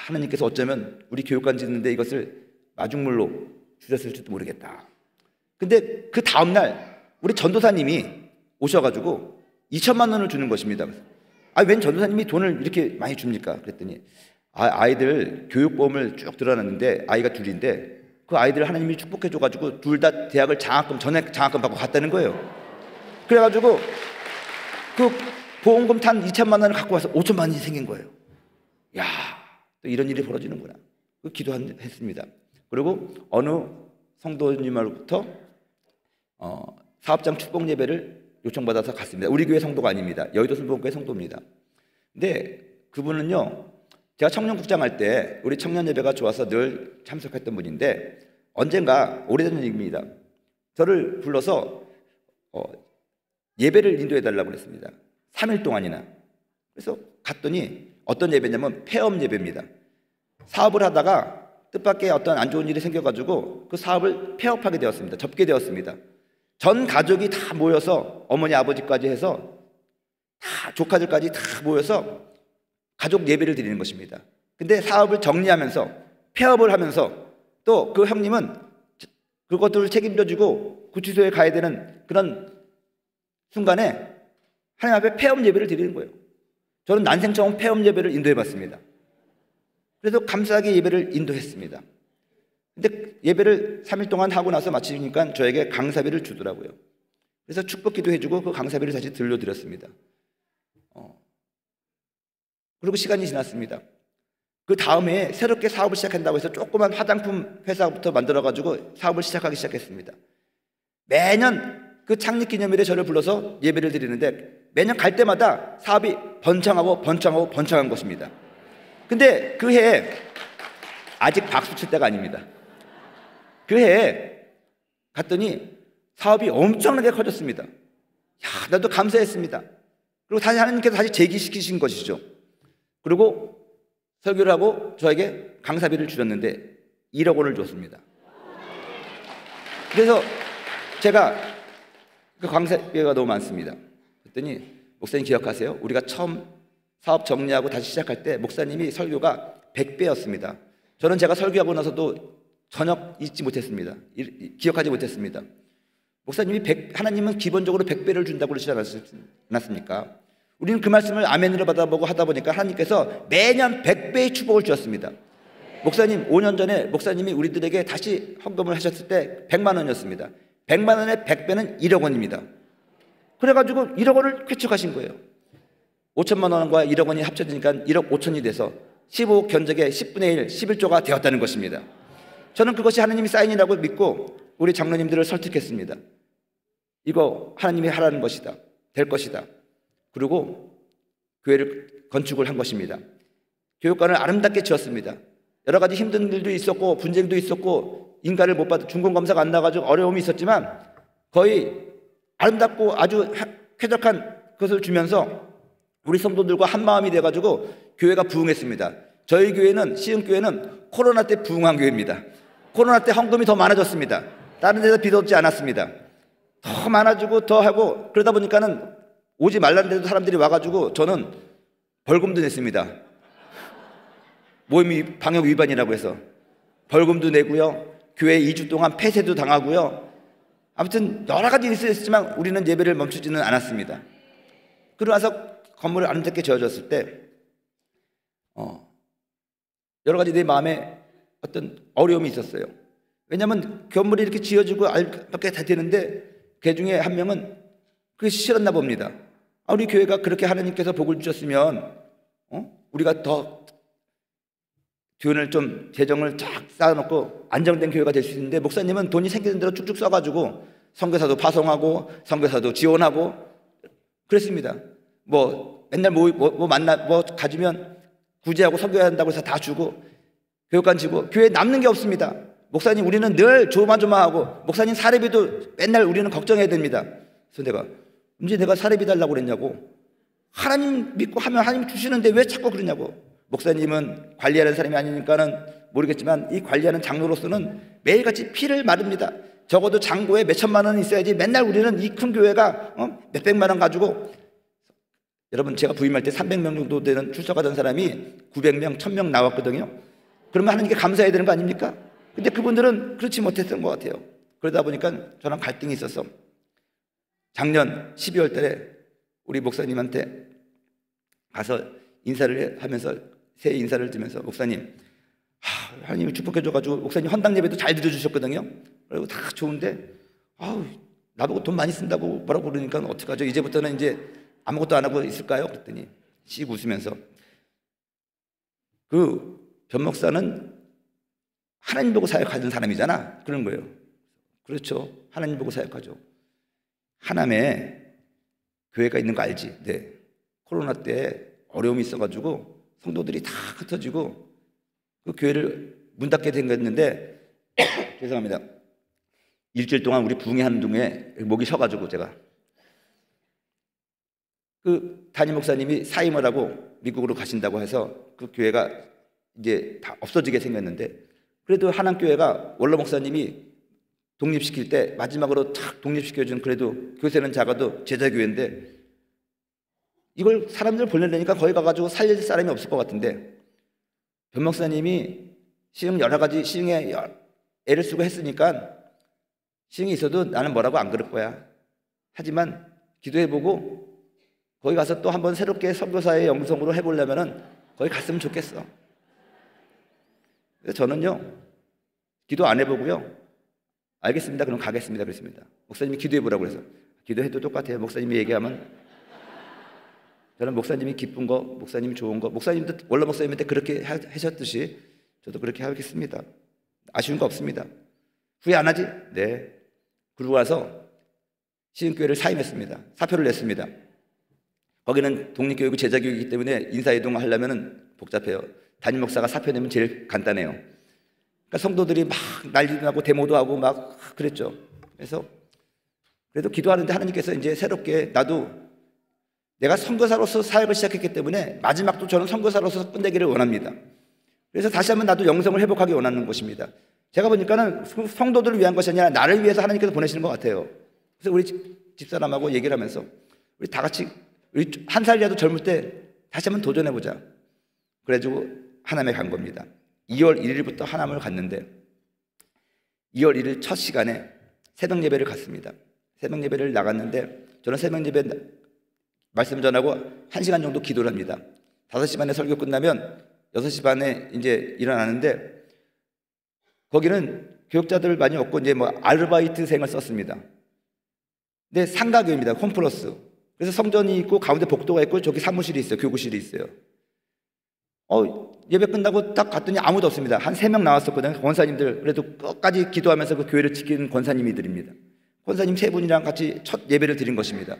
하나님께서 어쩌면 우리 교육관 짓는데 이것을 마중물로 주셨을지도 모르겠다. 근데 그 다음날 우리 전도사님이 오셔가지고 2천만 원을 주는 것입니다. 웬 전도사님이 돈을 이렇게 많이 줍니까? 그랬더니 아이들 교육보험을 쭉 들어놨는데 아이가 둘인데 그 아이들 하나님이 축복해줘가지고 둘 다 대학을 전액 장학금 받고 갔다는 거예요. 그래가지고 그 보험금 탄 2천만 원을 갖고 와서 5천만 원이 생긴 거예요. 야, 또 이런 일이 벌어지는구나. 기도했습니다. 그리고 어느 성도님으로부터 사업장 축복 예배를 요청받아서 갔습니다. 우리 교회 성도가 아닙니다. 여의도 순복음교회 성도입니다. 근데 그분은요, 제가 청년국장 할 때 우리 청년 예배가 좋아서 늘 참석했던 분인데 언젠가 오래전 얘기입니다. 저를 불러서 예배를 인도해달라고 그랬습니다. 3일 동안이나. 그래서 갔더니 어떤 예배냐면 폐업 예배입니다. 사업을 하다가 뜻밖의 어떤 안 좋은 일이 생겨가지고 그 사업을 폐업하게 되었습니다. 접게 되었습니다. 전 가족이 다 모여서 어머니 아버지까지 해서 다 조카들까지 다 모여서 가족 예배를 드리는 것입니다. 근데 사업을 정리하면서 폐업을 하면서 또 그 형님은 그것들을 책임져주고 구치소에 가야 되는 그런 순간에 하나님 앞에 폐업 예배를 드리는 거예요. 저는 난생 처음 폐업 예배를 인도해봤습니다. 그래서 감사하게 예배를 인도했습니다. 근데 예배를 3일 동안 하고 나서 마치니까 저에게 강사비를 주더라고요. 그래서 축복 기도해주고 그 강사비를 다시 들려드렸습니다. 그리고 시간이 지났습니다. 그 다음에 새롭게 사업을 시작한다고 해서 조그만 화장품 회사부터 만들어가지고 사업을 시작했습니다. 매년 그 창립 기념일에 저를 불러서 예배를 드리는데 매년 갈 때마다 사업이 번창한 것입니다. 근데 그 해에 아직 박수 칠 때가 아닙니다. 그 해에 갔더니 사업이 엄청나게 커졌습니다. 나도 감사했습니다. 그리고 다시 하나님께서 다시 재기시키신 것이죠. 그리고 설교를 하고 저에게 강사비를 주셨는데 1억 원을 줬습니다. 그래서 제가 그 강사비가 너무 많습니다. 그랬더니 목사님 기억하세요? 우리가 처음 사업 정리하고 다시 시작할 때 목사님이 설교가 100배였습니다. 저는 제가 설교하고 나서도 전혀 잊지 못했습니다. 기억하지 못했습니다. 목사님이 하나님은 기본적으로 100배를 준다고 그러지 않았습니까? 우리는 그 말씀을 아멘으로 받아보고 하다 보니까 하나님께서 매년 100배의 축복을 주셨습니다. 목사님 5년 전에 목사님이 우리들에게 다시 헌금을 하셨을 때 100만 원이었습니다. 100만 원의 100배는 1억 원입니다. 그래가지고 1억 원을 쾌척하신 거예요. 5천만 원과 1억 원이 합쳐지니까 1억 5천이 돼서 15억 견적의 10분의 1, 11조가 되었다는 것입니다. 저는 그것이 하나님이 사인이라고 믿고 우리 장로님들을 설득했습니다. 이거 하나님이 하라는 것이다. 될 것이다. 그리고 교회를 건축을 한 것입니다. 교육관을 아름답게 지었습니다. 여러 가지 힘든 일도 있었고 분쟁도 있었고 인가를 못 받아 중공검사가 안 나가지고 어려움이 있었지만 거의 아름답고 아주 쾌적한 것을 주면서 우리 성도들과 한 마음이 돼가지고 교회가 부흥했습니다. 저희 교회는 시흥교회는 코로나 때 부흥한 교회입니다. 코로나 때 헌금이 더 많아졌습니다. 다른 데서 빚어지 않았습니다. 더 많아지고 더 하고 그러다 보니까는 오지 말라는 데도 사람들이 와가지고 저는 벌금도 냈습니다. 모임 방역 위반이라고 해서 벌금도 내고요. 교회 2주 동안 폐쇄도 당하고요. 아무튼 여러 가지 일이 있었지만 우리는 예배를 멈추지는 않았습니다. 그러고 나서 건물을 아름답게 지어졌을 때 여러 가지 내 마음에 어떤 어려움이 있었어요. 왜냐하면 건물이 이렇게 지어지고 알밖에 다 되는데 그 중에 한 명은 그게 싫었나 봅니다. 우리 교회가 그렇게 하나님께서 복을 주셨으면 우리가 더 교회를 좀 재정을 쫙 쌓아놓고 안정된 교회가 될 수 있는데, 목사님은 돈이 생기는 대로 쭉쭉 써가지고 선교사도 파송하고 선교사도 지원하고 그랬습니다. 뭐 맨날 뭐 가지면 구제하고 선교해야 한다고 해서 다 주고 교육관 지고 교회에 남는 게 없습니다. 목사님 우리는 늘 조마조마하고 목사님 사례비도 맨날 우리는 걱정해야 됩니다. 그래서 언제 내가 사례비 달라고 그랬냐고. 하나님 믿고 하면 하나님 주시는데 왜 자꾸 그러냐고. 목사님은 관리하는 사람이 아니니까는 모르겠지만 이 관리하는 장로로서는 매일같이 피를 마릅니다. 적어도 장고에 몇 천만 원 있어야지 맨날 우리는 이 큰 교회가 몇 백만 원 가지고. 여러분 제가 부임할 때 300명 정도 되는 출석하던 사람이 900명, 1000명 나왔거든요. 그러면 하나님께 감사해야 되는 거 아닙니까? 근데 그분들은 그렇지 못했던 것 같아요. 그러다 보니까 저랑 갈등이 있었어. 작년 12월 달에 우리 목사님한테 가서 인사를 하면서 새해 인사를 드리면서 목사님 하나님이 축복해줘가지고 목사님 헌당 예배도 잘 드려주셨거든요. 그리고 다 좋은데 나보고 돈 많이 쓴다고 뭐라고 그러니까 어떡하죠? 이제부터는 이제 아무것도 안 하고 있을까요? 그랬더니 씩 웃으면서 그 변 목사는 하나님 보고 사역하는 사람이잖아. 그런 거예요. 그렇죠. 하나님 보고 사역하죠. 하남에 교회가 있는 거 알지? 네. 코로나 때 어려움이 있어가지고 성도들이 다 흩어지고 그 교회를 문 닫게 된 거였는데 죄송합니다. 일주일 동안 우리 부흥회 하는 중에 목이 쉬어가지고 제가 그 담임 목사님이 사임을 하고 미국으로 가신다고 해서 그 교회가 이제 다 없어지게 생겼는데, 그래도 하남교회가 원로 목사님이 독립시킬 때 마지막으로 탁 독립시켜준, 그래도 교세는 작아도 제자교회인데 이걸 사람들 보내려니까 거기 가가지고 살릴 사람이 없을 것 같은데, 변 목사님이 시흥 여러 가지 시흥에 애를 쓰고 했으니까 시흥에 있어도 나는 뭐라고 안 그럴 거야. 하지만 기도해보고 거기 가서 또 한번 새롭게 선교사의 영성으로 해보려면은 거기 갔으면 좋겠어. 그래서 저는요 기도 안 해보고요 알겠습니다 그럼 가겠습니다 그랬습니다. 목사님이 기도해보라고 그래서 기도해도 똑같아요. 목사님이 얘기하면 저는 목사님이 기쁜 거, 목사님이 좋은 거, 목사님도 원래 목사님한테 그렇게 하셨듯이 저도 그렇게 하겠습니다. 아쉬운 거 없습니다. 후회 안 하지? 네. 그러고 와서 시흥교회를 사임했습니다. 사표를 냈습니다. 거기는 독립교육이고 제자교육이기 때문에 인사이동 하려면 복잡해요. 담임 목사가 사표 내면 제일 간단해요. 그러니까 성도들이 막 난리도 나고 데모도 하고 막 그랬죠. 그래서 그래도 기도하는데 하나님께서 이제 새롭게 나도 내가 선교사로서 사역을 시작했기 때문에 마지막도 저는 선교사로서 끝내기를 원합니다. 그래서 다시 한번 나도 영성을 회복하기 원하는 것입니다. 제가 보니까는 성도들을 위한 것이 아니라 나를 위해서 하나님께서 보내시는 것 같아요. 그래서 우리 집사람하고 얘기를 하면서 우리 다 같이 우리 한 살이라도 젊을 때 다시 한번 도전해보자. 그래가지고 하남에 간 겁니다. 2월 1일부터 하남을 갔는데 2월 1일 첫 시간에 새벽 예배를 갔습니다. 새벽 예배를 나갔는데 저는 새벽 예배 말씀 전하고 1시간 정도 기도를 합니다. 5시 반에 설교 끝나면 6시 반에 이제 일어나는데 거기는 교육자들 많이 없고 이제 뭐 아르바이트생을 썼습니다. 근데 상가교입니다. 홈플러스. 그래서 성전이 있고 가운데 복도가 있고 저기 사무실이 있어요. 교구실이 있어요. 예배 끝나고 딱 갔더니 아무도 없습니다. 한 3명 나왔었거든요. 권사님들. 그래도 끝까지 기도하면서 그 교회를 지키는 권사님이들입니다. 권사님 3분이랑 같이 첫 예배를 드린 것입니다.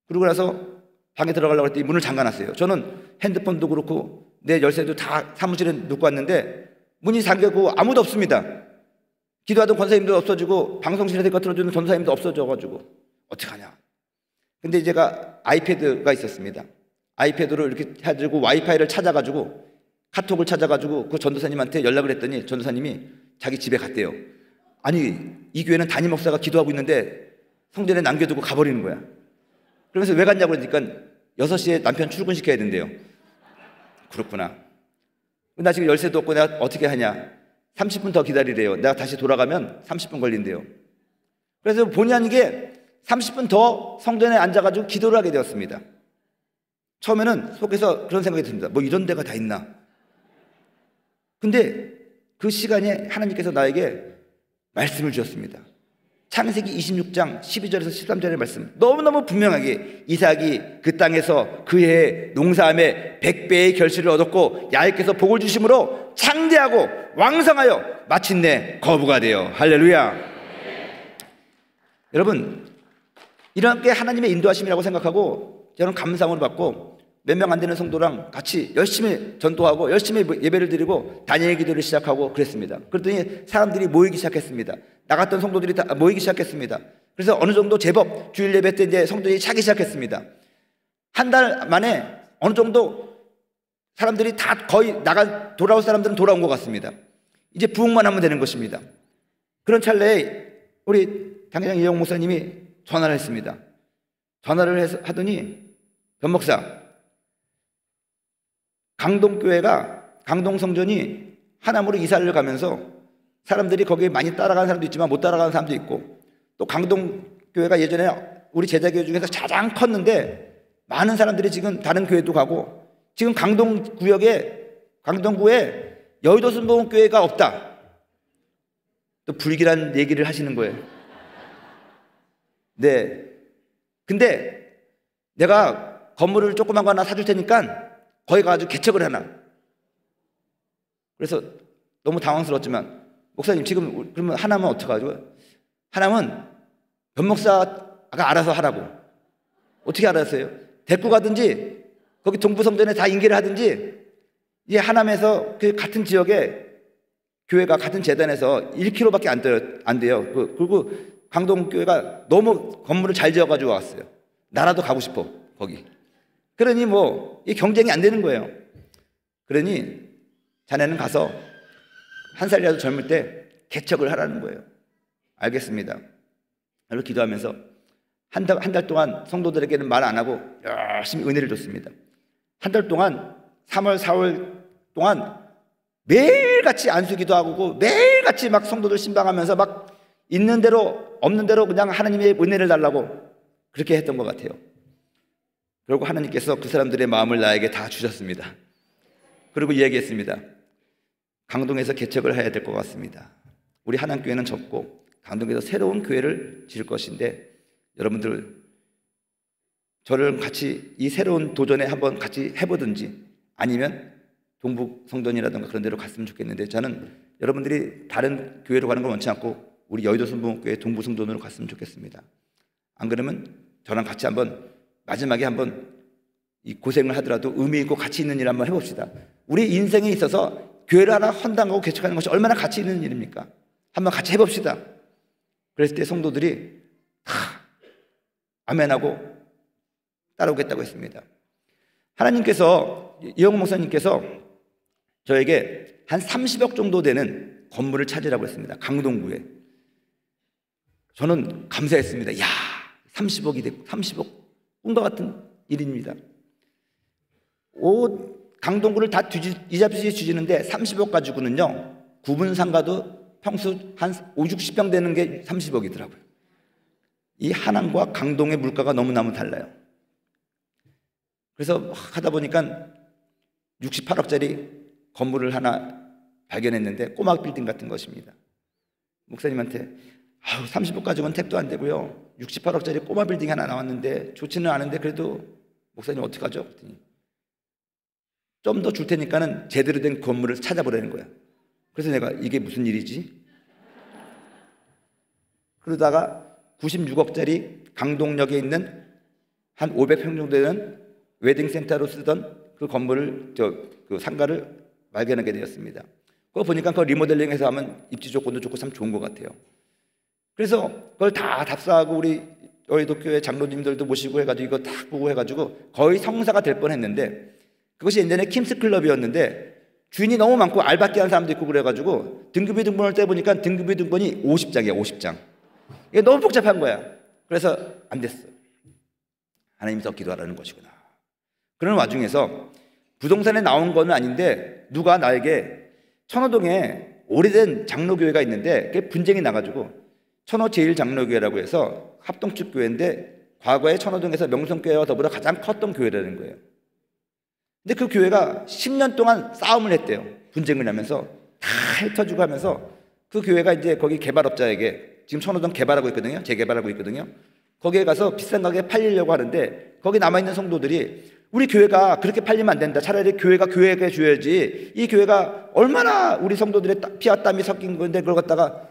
그러고 나서 방에 들어가려고 했더니 문을 잠가놨어요. 저는 핸드폰도 그렇고 내 열쇠도 다 사무실에 놓고 왔는데 문이 잠겨고 아무도 없습니다. 기도하던 권사님도 없어지고 방송실에서 들어주는 전사님도 없어져가지고 어떡하냐. 근데 제가 아이패드가 있었습니다. 아이패드로 이렇게 해가지고 와이파이를 찾아가지고 카톡을 찾아가지고 그 전도사님한테 연락을 했더니 전도사님이 자기 집에 갔대요. 아니 이 교회는 담임 목사가 기도하고 있는데 성전에 남겨두고 가버리는 거야. 그러면서 왜 갔냐고 그러니까 6시에 남편 출근시켜야 된대요. 그렇구나. 나 지금 열쇠도 없고 내가 어떻게 하냐. 30분 더 기다리래요. 내가 다시 돌아가면 30분 걸린대요. 그래서 본의 아니게 30분 더 성전에 앉아가지고 기도를 하게 되었습니다. 처음에는 속에서 그런 생각이 듭니다. 뭐 이런 데가 다 있나. 근데 그 시간에 하나님께서 나에게 말씀을 주셨습니다. 창세기 26장 12절에서 13절의 말씀, 너무너무 분명하게 이삭이 그 땅에서 그의 농사함에 100배의 결실을 얻었고 야훼께서 복을 주심으로 창대하고 왕성하여 마침내 거부가 되어. 할렐루야. 여러분, 이렇게 하나님의 인도하심이라고 생각하고 저는 감사함을 받고 몇 명 안 되는 성도랑 같이 열심히 전도하고 열심히 예배를 드리고 단일 기도를 시작하고 그랬습니다. 그랬더니 사람들이 모이기 시작했습니다. 나갔던 성도들이 다 모이기 시작했습니다. 그래서 어느 정도 제법 주일 예배 때 이제 성도들이 차기 시작했습니다. 한 달 만에 어느 정도 사람들이 다 거의 돌아올 사람들은 돌아온 것 같습니다. 이제 부흥만 하면 되는 것입니다. 그런 찰나에 우리 당장 이영 목사님이 전화를 했습니다. 전화를 하더니 변 목사, 강동성전이 하남으로 이사를 가면서 사람들이 거기에 많이 따라가는 사람도 있지만 못 따라가는 사람도 있고, 또 강동교회가 예전에 우리 제자교회 중에서 가장 컸는데 많은 사람들이 지금 다른 교회도 가고 지금 강동구에 여의도 순복음교회가 없다. 또 불길한 얘기를 하시는 거예요. 네. 근데 내가 건물을 조그만 거 하나 사줄 테니까 거기 가가지고 개척을 하나. 그래서 너무 당황스러웠지만, 목사님 지금 그러면 하나면 어떡하죠? 하나면 변 목사가 알아서 하라고. 어떻게 알았어요? 데리고 가든지 거기 동부성전에 다 인계를 하든지, 이 하남에서 그 같은 지역에 교회가 같은 재단에서 1km밖에 안 돼요. 그리고 강동교회가 너무 건물을 잘 지어가지고 왔어요. 나라도 가고 싶어 거기. 그러니 이 경쟁이 안 되는 거예요. 그러니 자네는 가서 한 살이라도 젊을 때 개척을 하라는 거예요. 알겠습니다. 그리고 기도하면서 한 달 동안 성도들에게는 말 안 하고 열심히 은혜를 줬습니다. 한 달 동안 3월, 4월 동안 매일같이 안수기도 하고 매일같이 막 성도들 신방하면서 막 있는 대로 없는 대로 그냥 하나님의 은혜를 달라고 그렇게 했던 것 같아요. 그리고 하나님께서 그 사람들의 마음을 나에게 다 주셨습니다. 그리고 이야기했습니다. 강동에서 개척을 해야 될 것 같습니다. 우리 하남교회는 접고 강동에서 새로운 교회를 지을 것인데, 여러분들 저를 같이 이 새로운 도전에 한번 같이 해보든지 아니면 동북성전이라든가 그런 데로 갔으면 좋겠는데, 저는 여러분들이 다른 교회로 가는 걸 원치 않고 우리 여의도 순복음교회 동부성전으로 갔으면 좋겠습니다. 안 그러면 저랑 같이 한번 마지막에 한번 이 고생을 하더라도 의미 있고 가치 있는 일 한번 해봅시다. 우리 인생에 있어서 교회를 하나 헌당하고 개척하는 것이 얼마나 가치 있는 일입니까? 한번 같이 해봅시다. 그랬을 때 성도들이 다 아멘하고 따라오겠다고 했습니다. 하나님께서, 이영호 목사님께서 저에게 한 30억 정도 되는 건물을 찾으라고 했습니다. 강동구에. 저는 감사했습니다. 야, 30억 꿈과 같은 일입니다. 강동구를 다 이잡시 주시는데 30억 가지고는요, 구분상가도 평수 한 50-60평 되는 게 30억이더라고요. 이 하남과 강동의 물가가 너무너무 달라요. 그래서 하다 보니까 68억짜리 건물을 하나 발견했는데 꼬막 빌딩 같은 것입니다. 목사님한테 30억 가지고는 택도 안 되고요, 68억짜리 꼬마 빌딩 하나 나왔는데 좋지는 않은데 그래도 목사님 어떡하죠? 그랬더니 좀 더 줄 테니까는 제대로 된 건물을 찾아보라는 거야. 그래서 내가 이게 무슨 일이지? 그러다가 96억짜리 강동역에 있는 한 500평 정도 되는 웨딩센터로 쓰던 그 건물을, 그 상가를 발견하게 되었습니다. 그거 보니까 그거 리모델링해서 하면 입지 조건도 좋고 참 좋은 것 같아요. 그래서 그걸 다 답사하고 우리 여의도 교회 장로님들도 모시고 해가지고 이거 다 보고 해가지고 거의 성사가 될 뻔했는데, 그것이 옛날에 킴스클럽이었는데 주인이 너무 많고 알바끼 한 사람도 있고 그래가지고 등급이 등본을 떼보니까 등급이 등본이 50장이야 50장. 이게 너무 복잡한 거야. 그래서 안 됐어. 하나님께서 기도하라는 것이구나. 그런 와중에서 부동산에 나온 건 아닌데 누가 나에게 천호동에 오래된 장로교회가 있는데 그게 분쟁이 나가지고 천호제일장로교회라고 해서 합동축 교회인데 과거에 천호동에서 명성교회와 더불어 가장 컸던 교회라는 거예요. 근데 그 교회가 10년 동안 싸움을 했대요. 분쟁이 나면서 다 흩어지고 하면서 그 교회가 이제 거기 개발업자에게 지금 천호동 개발하고 있거든요. 재개발하고 있거든요. 거기에 가서 비싼 가격에 팔리려고 하는데 거기 남아있는 성도들이 우리 교회가 그렇게 팔리면 안 된다. 차라리 교회가 교회에게 줘야지. 이 교회가 얼마나 우리 성도들의 피와 땀이 섞인 건데 그걸 갖다가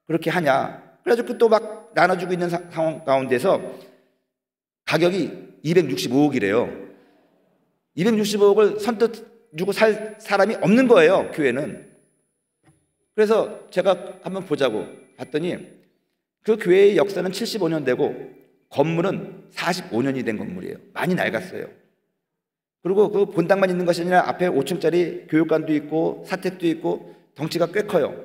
그렇게 하냐. 그래가지고 또 막 나눠주고 있는 상황 가운데서 가격이 265억이래요. 265억을 선뜻 주고 살 사람이 없는 거예요, 교회는. 그래서 제가 한번 보자고 봤더니 그 교회의 역사는 75년 되고 건물은 45년이 된 건물이에요. 많이 낡았어요. 그리고 그 본당만 있는 것이 아니라 앞에 5층짜리 교육관도 있고 사택도 있고 덩치가 꽤 커요.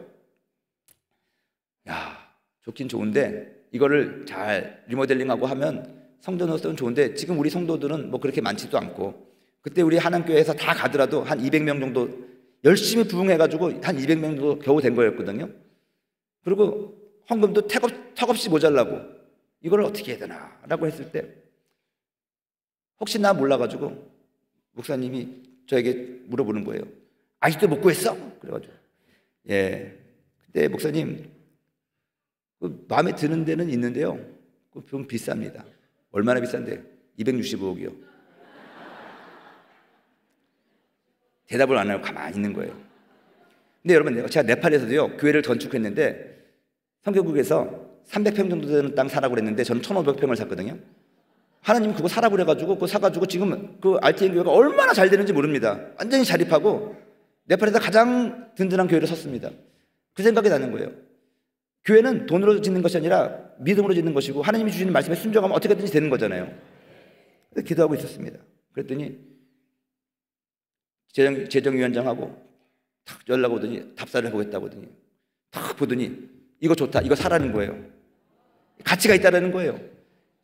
야, 좋긴 좋은데 이거를 잘 리모델링하고 하면 성도로서는 좋은데 지금 우리 성도들은 뭐 그렇게 많지도 않고 그때 우리 하남교회에서 다 가더라도 한 200명 정도 열심히 부흥해가지고 한 200명 정도 겨우 된 거였거든요. 그리고 헌금도 턱없이 모자라고 이걸 어떻게 해야 되나 라고 했을 때 혹시나 몰라가지고 목사님이 저에게 물어보는 거예요. 아직도 못 구했어? 그래가지고 예, 그때 목사님 그 마음에 드는 데는 있는데요. 좀 비쌉니다. 얼마나 비싼데? 265억이요. 대답을 안 하고 가만히 있는 거예요. 근데 여러분 제가 네팔에서도요 교회를 건축했는데 성교국에서 300평 정도 되는 땅 사라고 그랬는데 저는 1,500평을 샀거든요. 하나님이 그거 사라고 그래가지고 그거 사가지고 지금 그 RTN 교회가 얼마나 잘 되는지 모릅니다. 완전히 자립하고 네팔에서 가장 든든한 교회를 섰습니다. 그 생각이 나는 거예요. 교회는 돈으로 짓는 것이 아니라 믿음으로 짓는 것이고 하나님이 주시는 말씀에 순종하면 어떻게든지 되는 거잖아요. 그래서 기도하고 있었습니다. 그랬더니 재정위원장하고 탁 연락 오더니 답사를 해보겠다고 하더니 탁 보더니 이거 좋다, 이거 사라는 거예요. 가치가 있다라는 거예요.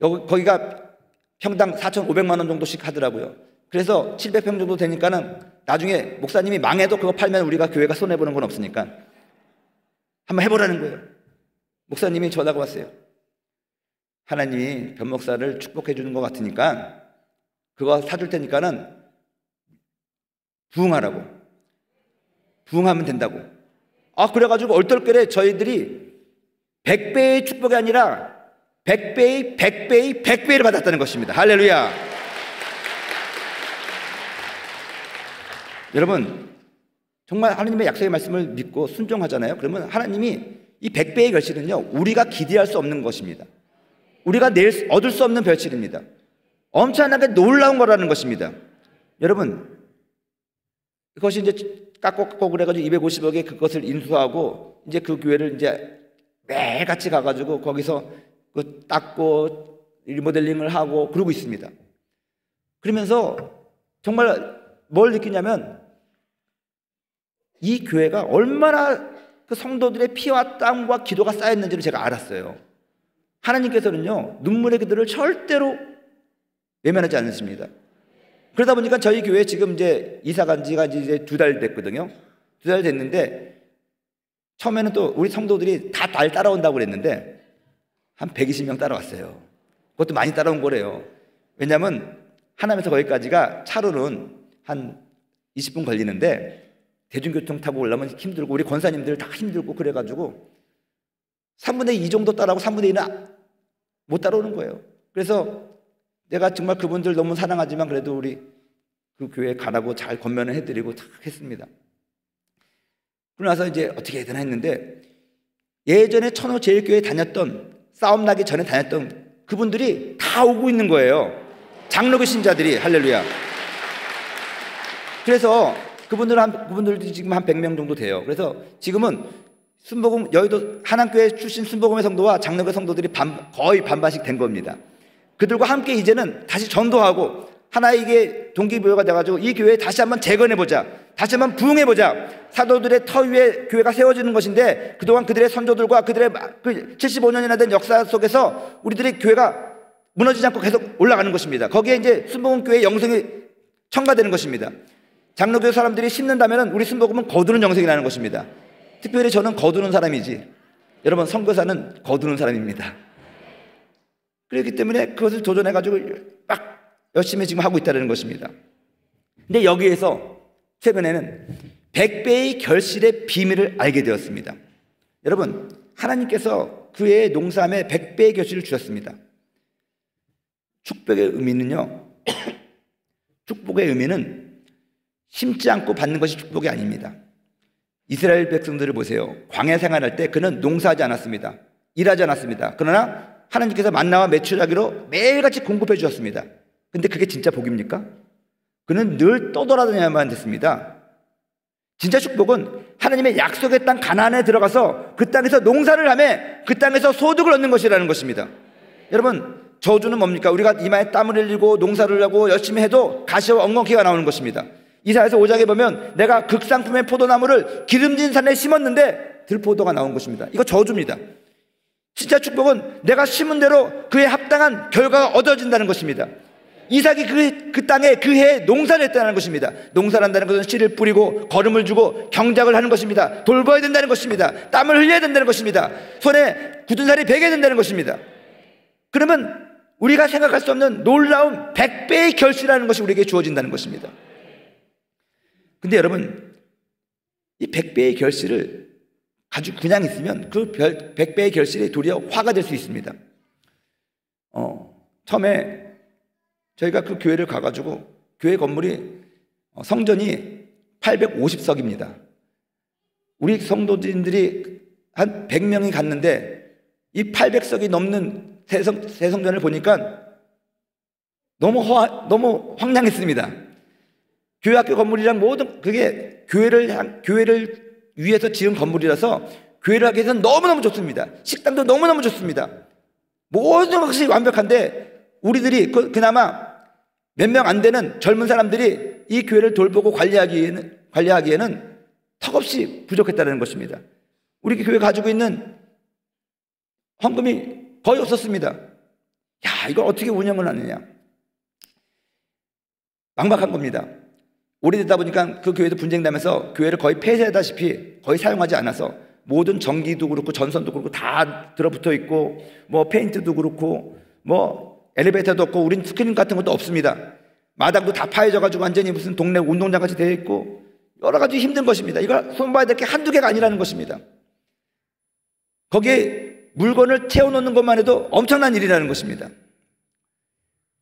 거기가 평당 4,500만 원 정도씩 하더라고요. 그래서 700평 정도 되니까는 나중에 목사님이 망해도 그거 팔면 우리가 교회가 손해보는 건 없으니까 한번 해보라는 거예요. 목사님이 전화가 왔어요. 하나님이 변 목사를 축복해 주는 것 같으니까 그거 사줄 테니까는 부흥하라고. 부흥하면 된다고. 그래가지고 얼떨결에 저희들이 100배의 축복이 아니라 100배의 100배의 100배를 받았다는 것입니다. 할렐루야. 여러분 정말 하나님의 약속의 말씀을 믿고 순종하잖아요. 그러면 하나님이 이 100배의 결실은요 우리가 기대할 수 없는 것입니다. 우리가 얻을 수 없는 결실입니다. 엄청나게 놀라운 거라는 것입니다. 여러분 그것이 이제 깎고 그래가지고 250억에 그것을 인수하고 이제 그 교회를 이제 매일같이 가가지고 거기서 그 닦고 리모델링을 하고 그러고 있습니다. 그러면서 정말 뭘 느끼냐면 이 교회가 얼마나 그 성도들의 피와 땀과 기도가 쌓였는지를 제가 알았어요. 하나님께서는요 눈물의 기도를 절대로 외면하지 않으십니다. 그러다 보니까 저희 교회 지금 이제 이사 간 지가 이제 2달 됐거든요. 2달 됐는데 처음에는 또 우리 성도들이 다 날 따라온다고 그랬는데 한 120명 따라왔어요. 그것도 많이 따라온 거래요. 왜냐하면 하남에서 거기까지가 차로는 한 20분 걸리는데 대중교통 타고 올라오면 힘들고 우리 권사님들 다 힘들고 그래가지고 3분의 2 정도 따라오고 3분의 2는 못 따라오는 거예요. 그래서 내가 정말 그분들 너무 사랑하지만 그래도 우리 그 교회에 가라고 잘 권면을 해드리고 탁 했습니다. 그러고 나서 이제 어떻게 해야 되나 했는데 예전에 천호제일교회 다녔던 싸움 나기 전에 다녔던 그분들이 다 오고 있는 거예요. 장로교 신자들이. 할렐루야. 그래서 그분들도 지금 한 100명 정도 돼요. 그래서 지금은 순복음 여의도 하남교회 출신 순복음의 성도와 장로교 성도들이 거의 반반씩 된 겁니다. 그들과 함께 이제는 다시 전도하고 하나의 이게 동기부여가 돼가지고 이 교회에 다시 한번 재건해보자, 다시 한번 부흥해보자. 사도들의 터 위에 교회가 세워지는 것인데 그동안 그들의 선조들과 그들의 그 75년이나 된 역사 속에서 우리들의 교회가 무너지지 않고 계속 올라가는 것입니다. 거기에 이제 순복음교회의 영성이 첨가되는 것입니다. 장로교 사람들이 심는다면 우리 순복음은 거두는 영성이 나는 것입니다. 특별히 저는 거두는 사람이지 여러분 선교사는 거두는 사람입니다. 그렇기 때문에 그것을 도전해가지고 막 열심히 지금 하고 있다는 것입니다. 근데 여기에서 최근에는 100배의 결실의 비밀을 알게 되었습니다. 여러분, 하나님께서 그의 농사함에 100배의 결실을 주셨습니다. 축복의 의미는요, 축복의 의미는 심지 않고 받는 것이 축복이 아닙니다. 이스라엘 백성들을 보세요. 광야 생활할 때 그는 농사하지 않았습니다. 일하지 않았습니다. 그러나 하나님께서 만나와 메추라기로 매일같이 공급해 주셨습니다. 근데 그게 진짜 복입니까? 그는 늘 떠돌아다녀야만 됐습니다. 진짜 축복은 하나님의 약속의 땅 가나안에 들어가서 그 땅에서 농사를 하며 그 땅에서 소득을 얻는 것이라는 것입니다. 여러분, 저주는 뭡니까? 우리가 이마에 땀을 흘리고 농사를 하고 열심히 해도 가시와 엉겅퀴가 나오는 것입니다. 이사야서 5장에 보면 내가 극상품의 포도나무를 기름진 산에 심었는데 들포도가 나온 것입니다. 이거 저주입니다. 진짜 축복은 내가 심은 대로 그에 합당한 결과가 얻어진다는 것입니다. 이삭이 그 땅에 그 해에 농사를 했다는 것입니다. 농사를 한다는 것은 씨를 뿌리고 거름을 주고 경작을 하는 것입니다. 돌봐야 된다는 것입니다. 땀을 흘려야 된다는 것입니다. 손에 굳은 살이 배게 된다는 것입니다. 그러면 우리가 생각할 수 없는 놀라운 100배의 결실이라는 것이 우리에게 주어진다는 것입니다. 근데 여러분, 이 100배의 결실을 가지고 그냥 있으면 그 100배의 결실이 도리어 화가 될 수 있습니다. 처음에 저희가 그 교회를 가가지고 교회 건물이 성전이 850석입니다. 우리 성도들이 한 100명이 갔는데 이 800석이 넘는 새 성전을 보니까 너무 황량했습니다. 교회 학교 건물이랑 모든 그게 교회를 위해서 지은 건물이라서 교회를 하기 위해서는 너무너무 좋습니다. 식당도 너무너무 좋습니다. 모든 것이 완벽한데 우리들이 그나마 몇 명 안 되는 젊은 사람들이 이 교회를 돌보고 관리하기에는 턱없이 부족했다는 것입니다. 우리 교회 가지고 있는 헌금이 거의 없었습니다. 야, 이걸 어떻게 운영을 하느냐. 막막한 겁니다. 오래되다 보니까 그 교회도 분쟁나면서 교회를 거의 폐쇄하다시피 거의 사용하지 않아서 모든 전기도 그렇고 전선도 그렇고 다 들어붙어 있고 뭐 페인트도 그렇고 뭐 엘리베이터도 없고 우린 스크린 같은 것도 없습니다. 마당도 다 파여져 가지고 완전히 무슨 동네 운동장 같이 되어 있고 여러 가지 힘든 것입니다. 이걸 손봐야 될 게 한두 개가 아니라는 것입니다. 거기에 물건을 채워놓는 것만 해도 엄청난 일이라는 것입니다.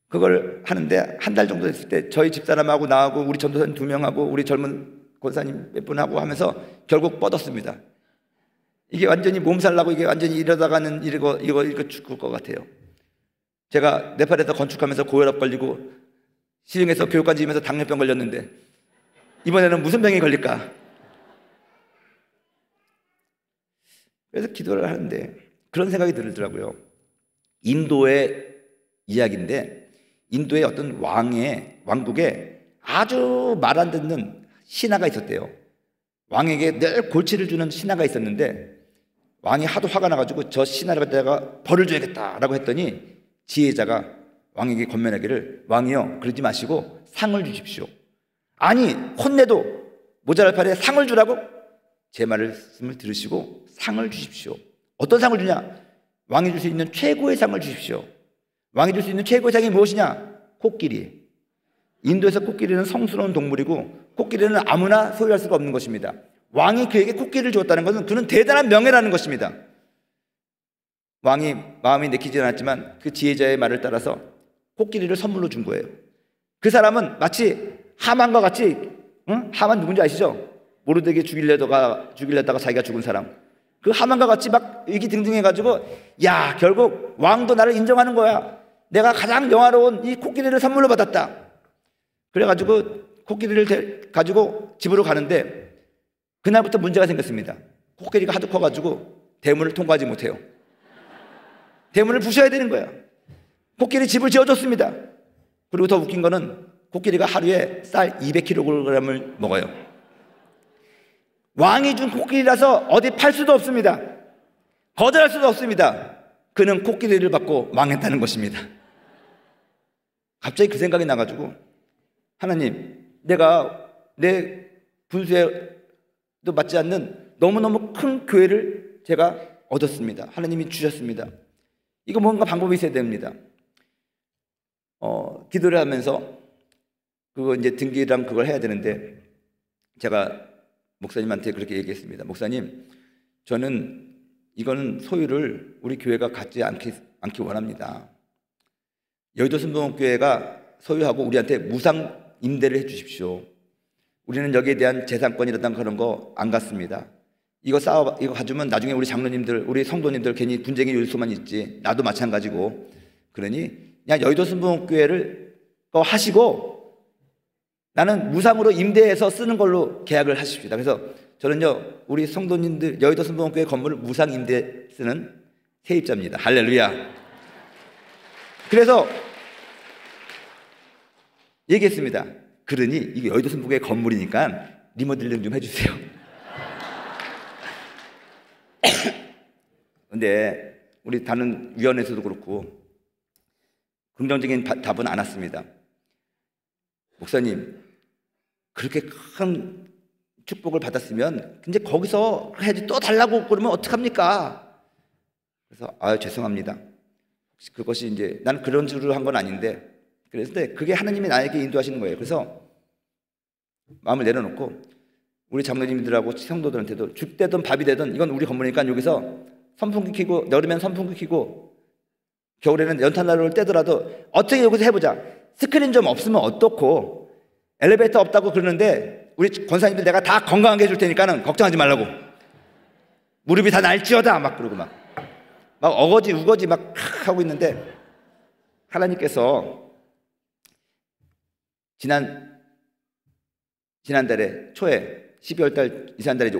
그걸 하는데 한 달 정도 됐을 때 저희 집사람하고 나하고 우리 전도사님 2명하고 우리 젊은 권사님 몇 분하고 하면서 결국 뻗었습니다. 이게 완전히 몸살 나고 이게 완전히 이러다가는 이거 죽을 것 같아요. 제가 네팔에서 건축하면서 고혈압 걸리고 시흥에서 교육관 지으면서 당뇨병 걸렸는데 이번에는 무슨 병이 걸릴까? 그래서 기도를 하는데 그런 생각이 들더라고요. 인도의 이야기인데 인도의 어떤 왕국에 아주 말 안 듣는 신하가 있었대요. 왕에게 늘 골치를 주는 신하가 있었는데 왕이 하도 화가 나가지고 저 신하를 갖다가 벌을 줘야겠다라고 했더니 지혜자가 왕에게 권면하기를 왕이요, 그러지 마시고 상을 주십시오. 아니, 혼내도 모자랄 판에 상을 주라고? 제 말씀을 들으시고 상을 주십시오. 어떤 상을 주냐? 왕이 줄 수 있는 최고의 상을 주십시오. 왕이 줄 수 있는 최고의 상이 무엇이냐? 코끼리. 인도에서 코끼리는 성스러운 동물이고 코끼리는 아무나 소유할 수가 없는 것입니다. 왕이 그에게 코끼리를 주었다는 것은 그는 대단한 명예라는 것입니다. 왕이 마음이 내키지 않았지만 그 지혜자의 말을 따라서 코끼리를 선물로 준 거예요. 그 사람은 마치 하만과 같이, 하만 누군지 아시죠? 모르드게 죽이려다가 자기가 죽은 사람. 그 하만과 같이 막 의기등등해가지고 야, 결국 왕도 나를 인정하는 거야. 내가 가장 영화로운 이 코끼리를 선물로 받았다. 그래가지고 코끼리를 가지고 집으로 가는데 그날부터 문제가 생겼습니다. 코끼리가 하도 커가지고 대문을 통과하지 못해요. 대문을 부셔야 되는 거야. 코끼리 집을 지어줬습니다. 그리고 더 웃긴 거는 코끼리가 하루에 쌀 200kg을 먹어요. 왕이 준 코끼리라서 어디 팔 수도 없습니다. 거절할 수도 없습니다. 그는 코끼리를 받고 망했다는 것입니다. 갑자기 그 생각이 나가지고 하나님, 내가 내 분수에도 맞지 않는 너무너무 큰 교회를 제가 얻었습니다. 하나님이 주셨습니다. 이거 뭔가 방법이 있어야 됩니다. 기도를 하면서 그거 이제 등기랑 그걸 해야 되는데 제가 목사님한테 그렇게 얘기했습니다. 목사님, 저는 이거는 소유를 우리 교회가 갖지 않기 원합니다. 여의도 순복음교회가 소유하고 우리한테 무상 임대를 해 주십시오. 우리는 여기에 대한 재산권이라든가 그런 거 안 갖습니다. 이거 가지면 나중에 우리 장로님들, 우리 성도님들 괜히 분쟁의 요소만 있지. 나도 마찬가지고. 그러니 그냥 여의도 순복음교회를 하시고 나는 무상으로 임대해서 쓰는 걸로 계약을 하십시오. 그래서 저는요, 우리 성도님들 여의도 순복음교회 건물을 무상 임대 쓰는 세입자입니다. 할렐루야. 그래서 얘기했습니다. 그러니 이게 여의도 순복음교회 건물이니까 리모델링 좀 해주세요. 근데 우리 다른 위원회에서도 그렇고 긍정적인 답은 안 왔습니다. 목사님, 그렇게 큰 축복을 받았으면 이제 거기서 해야지, 또 달라고 그러면 어떡합니까? 그래서 죄송합니다. 그것이 이제 나는 그런 식으로 한 건 아닌데, 그래서 그게 하나님이 나에게 인도하시는 거예요. 그래서 마음을 내려놓고 우리 장로님들하고 성도들한테도 죽 되든 밥이 되든 이건 우리 건물이니까 여기서 선풍기 켜고, 여름엔 선풍기 켜고 겨울에는 연탄난로를 떼더라도 어떻게 여기서 해보자. 스크린 좀 없으면 어떻고, 엘리베이터 없다고 그러는데 우리 권사님들 내가 다 건강하게 해줄 테니까는 걱정하지 말라고, 무릎이 다 날지어다 막 그러고 막 어거지 우거지 막 하고 있는데, 하나님께서 지난달에 초에 12월달 지난달에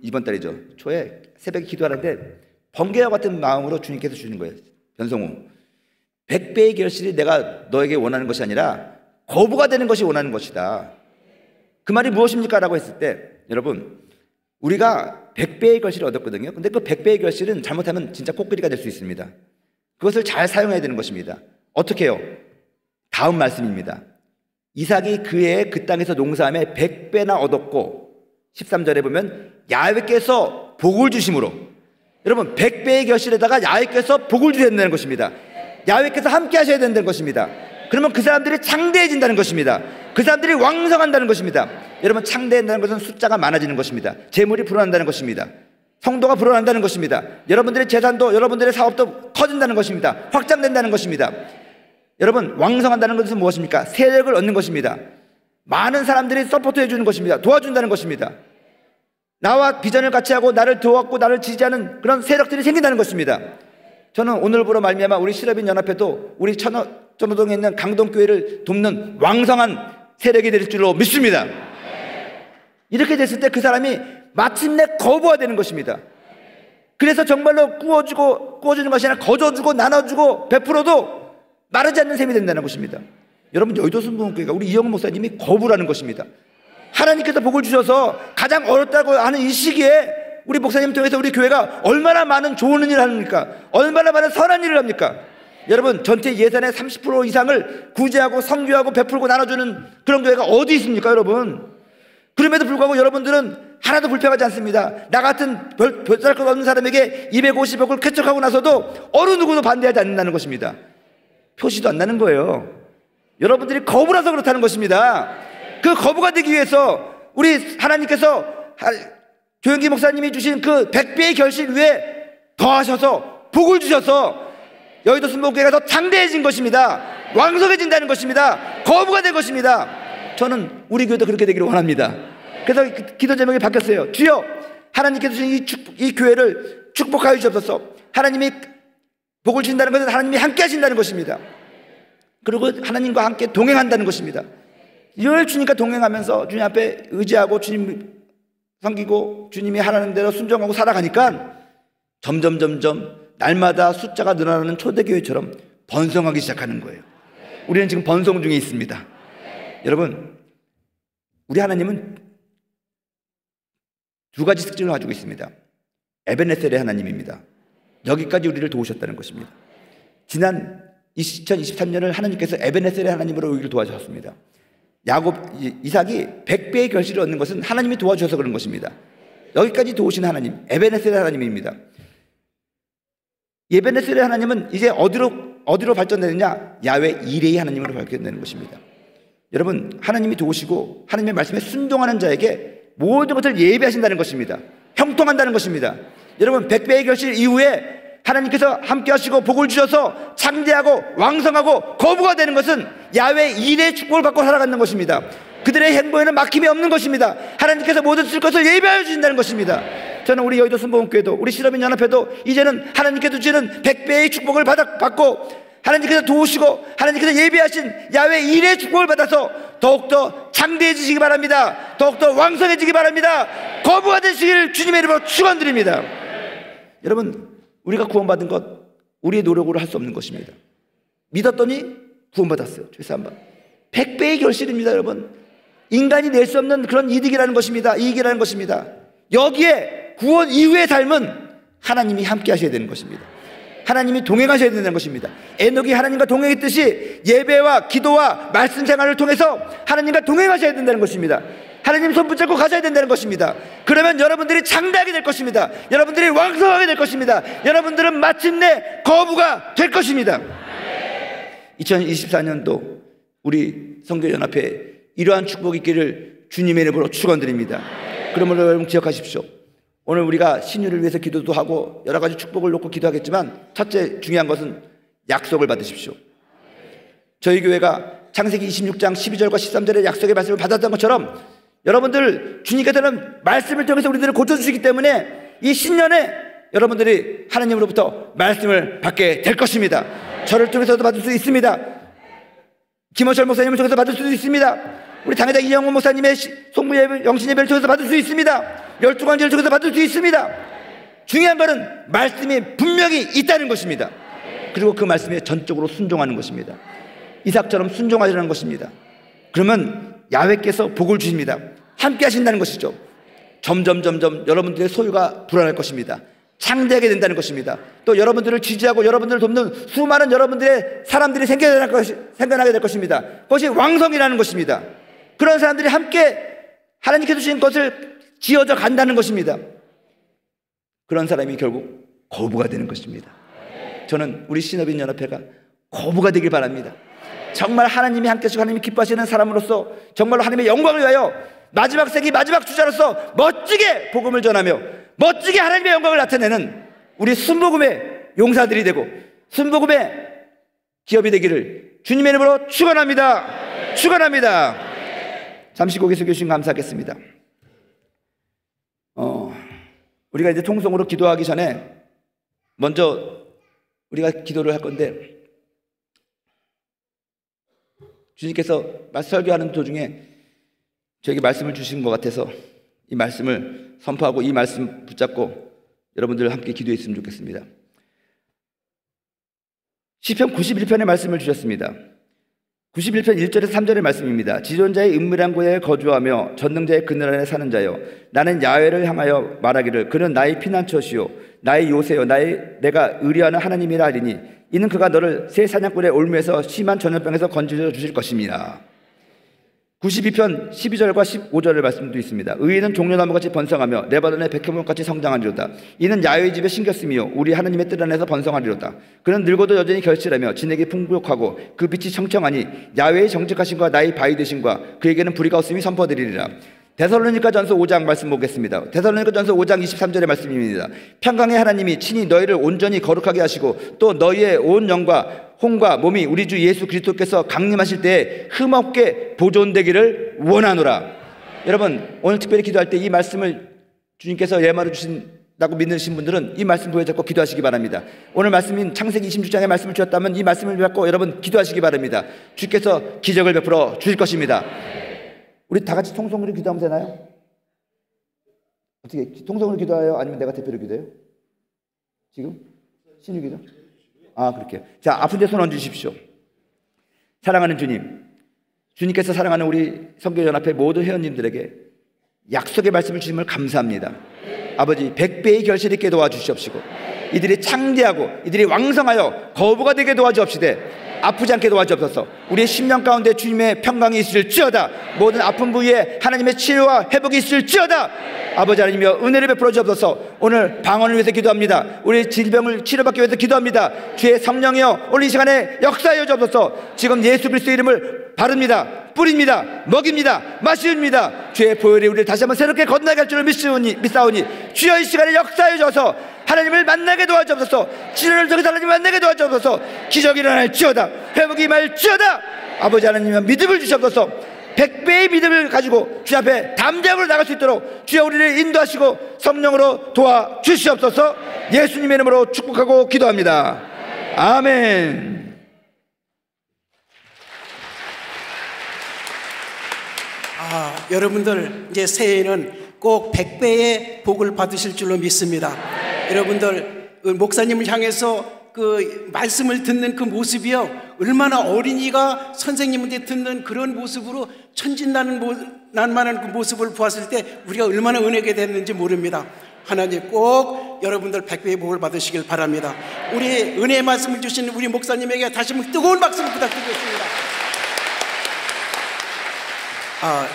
이번 달이죠. 초에 새벽에 기도하는데 번개와 같은 마음으로 주님께서 주는 거예요. 변성우, 100배의 결실이 내가 너에게 원하는 것이 아니라 거부가 되는 것이 원하는 것이다. 그 말이 무엇입니까? 라고 했을 때, 여러분, 우리가 100배의 결실을 얻었거든요. 근데 그 100배의 결실은 잘못하면 진짜 코끼리가 될 수 있습니다. 그것을 잘 사용해야 되는 것입니다. 어떻게 해요? 다음 말씀입니다. 이삭이 그의 그 땅에서 농사함에 100배나 얻었고, 13절에 보면 야훼께서 복을 주심으로, 여러분 100배의 결실에다가 야훼께서 복을 주셔야 된다는 것입니다. 야훼께서 함께 하셔야 된다는 것입니다. 그러면 그 사람들이 창대해진다는 것입니다. 그 사람들이 왕성한다는 것입니다. 여러분, 창대한다는 것은 숫자가 많아지는 것입니다. 재물이 불어난다는 것입니다. 성도가 불어난다는 것입니다. 여러분들의 재산도, 여러분들의 사업도 커진다는 것입니다. 확장된다는 것입니다. 여러분, 왕성한다는 것은 무엇입니까? 세력을 얻는 것입니다. 많은 사람들이 서포트해 주는 것입니다. 도와준다는 것입니다. 나와 비전을 같이 하고 나를 도왔고 나를 지지하는 그런 세력들이 생긴다는 것입니다. 저는 오늘부로 말미암아 우리 실업인 연합회도 우리 천호동에 있는 강동교회를 돕는 왕성한 세력이 될 줄로 믿습니다. 이렇게 됐을 때 그 사람이 마침내 거부가 되는 것입니다. 그래서 정말로 구워주는 것이 아니라 거저주고 나눠주고 베풀어도 마르지 않는 셈이 된다는 것입니다. 여러분, 여의도 순복음교회가 우리 이영훈 목사님이 거부라는 것입니다. 하나님께서 복을 주셔서 가장 어렵다고 하는 이 시기에 우리 목사님 통해서 우리 교회가 얼마나 많은 좋은 일을 합니까? 얼마나 많은 선한 일을 합니까? 여러분, 전체 예산의 30% 이상을 구제하고 성교하고 베풀고 나눠주는 그런 교회가 어디 있습니까, 여러분? 그럼에도 불구하고 여러분들은 하나도 불평하지 않습니다. 나 같은 별살 것 없는 사람에게 250억을 쾌척하고 나서도 어느 누구도 반대하지 않는다는 것입니다. 표시도 안 나는 거예요. 여러분들이 거부라서 그렇다는 것입니다. 그 거부가 되기 위해서 우리 하나님께서 조영기 목사님이 주신 그 100배의 결실 위에 더하셔서 복을 주셔서 여의도 순복음교회가 더 장대해진 것입니다. 왕성해진다는 것입니다. 거부가 된 것입니다. 저는 우리 교회도 그렇게 되기를 원합니다. 그래서 기도 제목이 바뀌었어요. 주여, 하나님께서 주신 이 교회를 축복하여 주옵소서. 하나님이 복을 주신다는 것은 하나님이 함께 하신다는 것입니다. 그리고 하나님과 함께 동행한다는 것입니다. 늘 주님과 동행하면서 주님 앞에 의지하고 주님 섬기고 주님이 하라는 대로 순종하고 살아가니까 점점 날마다 숫자가 늘어나는 초대교회처럼 번성하기 시작하는 거예요. 우리는 지금 번성 중에 있습니다. 여러분, 우리 하나님은 두 가지 특징을 가지고 있습니다. 에베네셀의 하나님입니다. 여기까지 우리를 도우셨다는 것입니다. 지난 2023년을 하나님께서 에베네셀의 하나님으로 우리를 도와주셨습니다. 이삭이 100배의 결실을 얻는 것은 하나님이 도와주셔서 그런 것입니다. 여기까지 도우신 하나님, 에베네셀의 하나님입니다. 에베네셀의 하나님은 이제 어디로 발전되느냐? 야훼 이레의 하나님으로 발전되는 것입니다. 여러분, 하나님이 도우시고 하나님의 말씀에 순종하는 자에게 모든 것을 예비하신다는 것입니다. 형통한다는 것입니다. 여러분, 100배의 결실 이후에 하나님께서 함께 하시고 복을 주셔서 창대하고 왕성하고 거부가 되는 것은 야훼 일의 축복을 받고 살아가는 것입니다. 그들의 행보에는 막힘이 없는 것입니다. 하나님께서 모든 쓸 것을 예비하여 주신다는 것입니다. 저는 우리 여의도 순복음교회도 우리 실업인연합회도 이제는 하나님께서 주시는 100배의 축복을 받고 하나님께서 도우시고 하나님께서 예비하신 야훼 일의 축복을 받아서 더욱더 창대해지시기 바랍니다. 더욱더 왕성해지기 바랍니다. 거부가 되시길 주님의 이름으로 축원드립니다. 여러분, 우리가 구원받은 것 우리의 노력으로 할 수 없는 것입니다. 믿었더니 구원받았어요. 죄수 한번 100배의 결실입니다. 여러분, 인간이 낼 수 없는 그런 이득이라는 것입니다. 이익이라는 것입니다. 여기에 구원 이후의 삶은 하나님이 함께 하셔야 되는 것입니다. 하나님이 동행하셔야 된다는 것입니다. 에녹이 하나님과 동행했듯이 예배와 기도와 말씀 생활을 통해서 하나님과 동행하셔야 된다는 것입니다. 하나님 손 붙잡고 가셔야 된다는 것입니다. 그러면 여러분들이 창대하게 될 것입니다. 여러분들이 왕성하게 될 것입니다. 여러분들은 마침내 거부가 될 것입니다. 2024년도 우리 성교연합회에 이러한 축복이 있기를 주님의 이름으로 축원드립니다. 그러므로 여러분 기억하십시오. 오늘 우리가 신유를 위해서 기도도 하고 여러 가지 축복을 놓고 기도하겠지만 첫째 중요한 것은 약속을 받으십시오. 저희 교회가 창세기 26장 12절과 13절의 약속의 말씀을 받았던 것처럼 여러분들 주님께서는 말씀을 통해서 우리들을 고쳐주시기 때문에 이 신년에 여러분들이 하나님으로부터 말씀을 받게 될 것입니다. 저를 통해서도 받을 수 있습니다. 김원철 목사님을 통해서 받을 수도 있습니다. 우리 당회장 이영훈 목사님의 송부 영신 예배를 통해서 받을 수 있습니다. 12광제를 통해서 받을 수 있습니다. 중요한 것은 말씀이 분명히 있다는 것입니다. 그리고 그 말씀에 전적으로 순종하는 것입니다. 이삭처럼 순종하려는 것입니다. 그러면 야훼께서 복을 주십니다. 함께 하신다는 것이죠. 점점 여러분들의 소유가 불어날 것입니다. 창대하게 된다는 것입니다. 또 여러분들을 지지하고 여러분들을 돕는 수많은 여러분들의 사람들이 생겨나게 될 것입니다. 그것이 왕성이라는 것입니다. 그런 사람들이 함께 하나님께서 주신 것을 지어져 간다는 것입니다. 그런 사람이 결국 거부가 되는 것입니다. 저는 우리 신업인연합회가 거부가 되길 바랍니다. 정말 하나님이 함께 하시고 하나님이 기뻐하시는 사람으로서 정말로 하나님의 영광을 위하여 마지막 세기 마지막 주자로서 멋지게 복음을 전하며 멋지게 하나님의 영광을 나타내는 우리 순복음의 용사들이 되고 순복음의 기업이 되기를 주님의 이름으로 축원합니다. 축원합니다. 잠시 고개 숙여 주신 감사하겠습니다. 우리가 이제 통성으로 기도하기 전에 먼저 우리가 기도를 할 건데 주님께서 설교하는 도중에 저에게 말씀을 주신 것 같아서 이 말씀을 선포하고 이 말씀 붙잡고 여러분들 함께 기도했으면 좋겠습니다. 시편 91편의 말씀을 주셨습니다. 91편 1절에서 3절의 말씀입니다. 지존자의 은밀한 곳에 거주하며 전능자의 그늘 안에 사는 자여, 나는 야훼를 향하여 말하기를 그는 나의 피난처시요 나의 요새요 내가 의뢰하는 하나님이라 하리니 이는 그가 너를 새 사냥꾼의 올무에서 심한 전염병에서 건져 주실 것입니다. 92편 12절과 15절의 말씀도 있습니다. 의인은 종려나무같이 번성하며 레바논의 백향목같이 성장하리로다. 이는 야훼의 집에 심겼으며 우리 하나님의 뜰 안에서 번성하리로다. 그는 늙어도 여전히 결실하며 진에게 풍부하고 그 빛이 청청하니 야훼의 정직하심과 나의 바위 되심과 그에게는 불의가 없음이 선포되리리라. 데살로니가전서 5장 말씀 보겠습니다. 데살로니가전서 5장 23절의 말씀입니다. 평강의 하나님이 친히 너희를 온전히 거룩하게 하시고 또 너희의 온 영과 혼과 몸이 우리 주 예수 그리스도께서 강림하실 때에 흠없게 보존되기를 원하노라. 여러분, 오늘 특별히 기도할 때 이 말씀을 주님께서 예마로 주신다고 믿으신 분들은 이 말씀 보여잡고 기도하시기 바랍니다. 오늘 말씀인 창세기 26장의 말씀을 주셨다면 이 말씀을 갖고 여러분 기도하시기 바랍니다. 주께서 기적을 베풀어 주실 것입니다. 우리 다 같이 통성으로 기도하면 되나요? 어떻게 통성으로 기도해요? 아니면 내가 대표로 기도해요? 지금? 신유 기도? 그렇게. 자, 아픈 데 손 얹으십시오. 사랑하는 주님, 주님께서 사랑하는 우리 성교연합회 모든 회원님들에게 약속의 말씀을 주심을 감사합니다. 아버지, 100배의 결실 있게 도와주시옵시고 이들이 창대하고 이들이 왕성하여 거부가 되게 도와주옵시되 아프지 않게 도와주옵소서. 우리의 심령 가운데 주님의 평강이 있을지어다. 모든 아픈 부위에 하나님의 치료와 회복이 있을지어다. 아버지 하나님이여 은혜를 베풀어 주옵소서. 오늘 방언을 위해서 기도합니다. 우리 질병을 치료받기 위해서 기도합니다. 주의 성령이여 오늘 이 시간에 역사하여 주옵소서. 지금 예수 그리스도의 이름을 바릅니다. 뿌립니다. 먹입니다. 마십니다. 주의 보혈이 우리를 다시 한번 새롭게 건너게 할 줄을 믿사오니 주여 이 시간에 역사하여 주셔서 하나님을 만나게 도와주옵소서. 치료를 통해서 하나님을 만나게 도와주옵소서. 기적이 일어날지어다. 회복이 임할지어다. 아버지 하나님의 믿음을 주시옵소서. 100배의 믿음을 가지고 주 앞에 담대함으로 나갈 수 있도록 주여 우리를 인도하시고 성령으로 도와주시옵소서. 예수님의 이름으로 축복하고 기도합니다. 아멘. 여러분들 이제 새해에는 꼭 100배의 복을 받으실 줄로 믿습니다. 여러분들 목사님을 향해서 그 말씀을 듣는 그 모습이요, 얼마나 어린이가 선생님한테 듣는 그런 모습으로 천진난만한 그 모습을 보았을 때 우리가 얼마나 은혜게 됐는지 모릅니다. 하나님 꼭 여러분들 100배의 복을 받으시길 바랍니다. 우리 은혜의 말씀을 주신 우리 목사님에게 다시 한번 뜨거운 박수를 부탁드리겠습니다.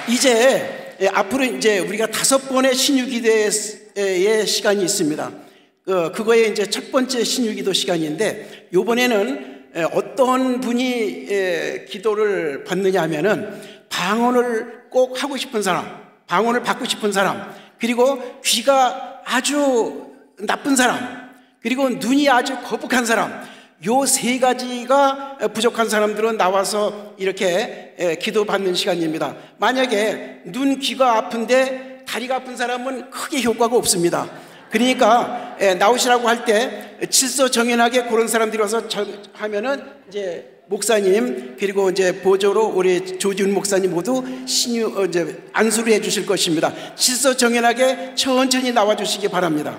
이제 앞으로 이제 우리가 5번의 신유기도의 시간이 있습니다. 그거의 이제 첫 번째 신유기도 시간인데, 요번에는 어떤 분이 기도를 받느냐 하면은 방언을 꼭 하고 싶은 사람, 방언을 받고 싶은 사람, 그리고 귀가 아주 나쁜 사람, 그리고 눈이 아주 거북한 사람, 요 3가지가 부족한 사람들은 나와서 이렇게 기도받는 시간입니다. 만약에 눈, 귀가 아픈데 다리가 아픈 사람은 크게 효과가 없습니다. 그러니까 나오시라고 할 때 질서정연하게 그런 사람들이 와서 하면은 이제 목사님 그리고 이제 보조로 우리 조지훈 목사님 모두 이제 안수를 해주실 것입니다. 질서정연하게 천천히 나와주시기 바랍니다.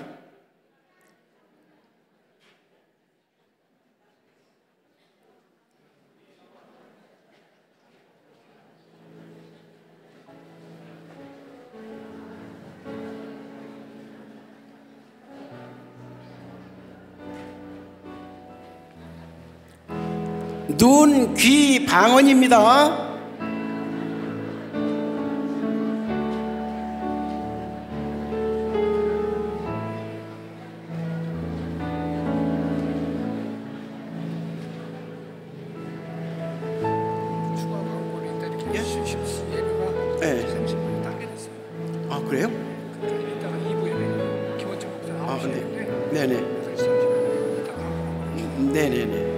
눈, 귀, 방언입니다. 아, 그래요? 아, 네네. 네네네.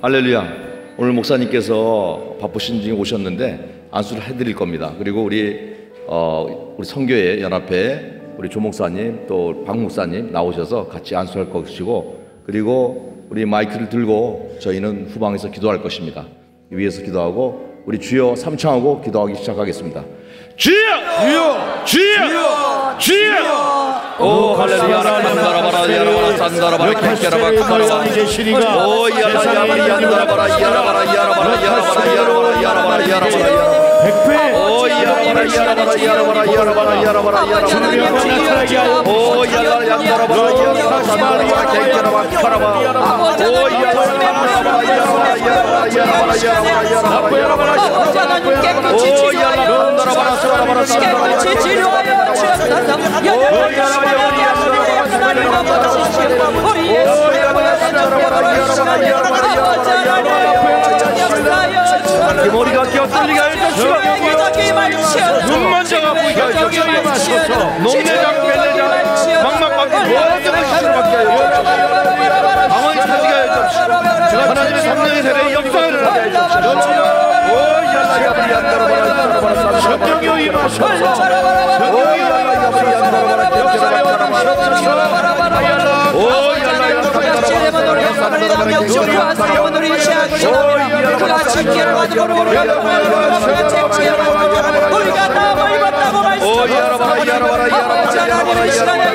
할렐루야. 오늘 목사님께서 바쁘신 중에 오셨는데 안수를 해드릴 겁니다. 그리고 우리 성교회 연합회 우리 조 목사님 또 박 목사님 나오셔서 같이 안수할 것이고, 그리고 우리 마이크를 들고 저희는 후방에서 기도할 것입니다. 위에서 기도하고 우리 주여 삼창하고 기도하기 시작하겠습니다. 주여! 주여! 주여! 주여! 오 할렐루야 라라라라라 야라바라 산다라바라 캔케라바 카라바 오 야라야라 야라바라 야라바라 야라바라 야라바라 야라바라 야라바라 백배 오 야라바라 야라바라 야라바라 야라바라 야라바라 야라바라 오 야라 야라바라 야라바라 산다라바라 캔케라바 카라바 오 야라바라 야라바라 야라바라 야라바라 야라바라 야라바라 오 야라바라 산다라바라 깨끗이 치료하여 주옵소서. 연약한 시간에 하나님의 하나님 아버지 주시옵소서. 우리 예수의 보혈의 능력으로 이 시간에 아버지 하나님 역사하여 주옵소서. 머리가 깨어들리게 하여 주옵소서. 눈만 자가 보이게 하여 주옵소서. 농내장 벨레장 망막받게 모든 것을 받게 하여 주옵소서. 방언이 터지게 하여 주옵소서. 하나님의 성령의 세례의 역사를 하게 하여 주옵소서. 성령이여 임하소서. 우리가 남을 입었다고 불쌍히 여겨 깨끗게 하여 아버지 하나님의 시간에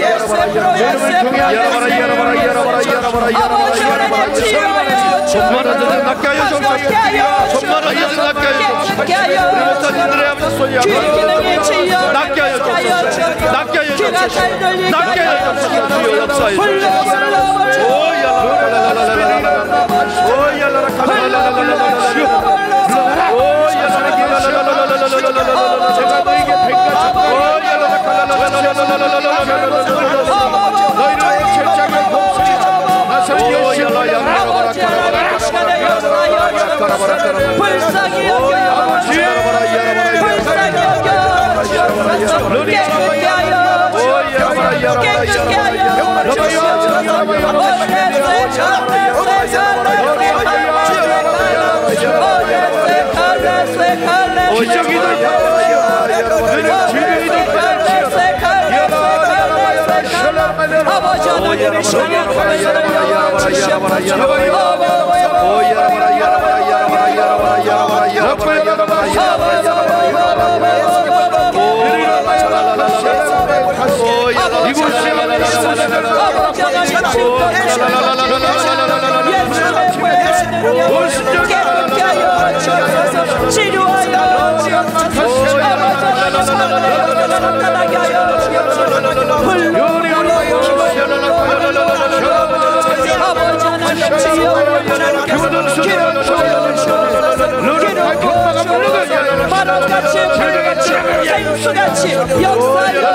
생수같이 역사하여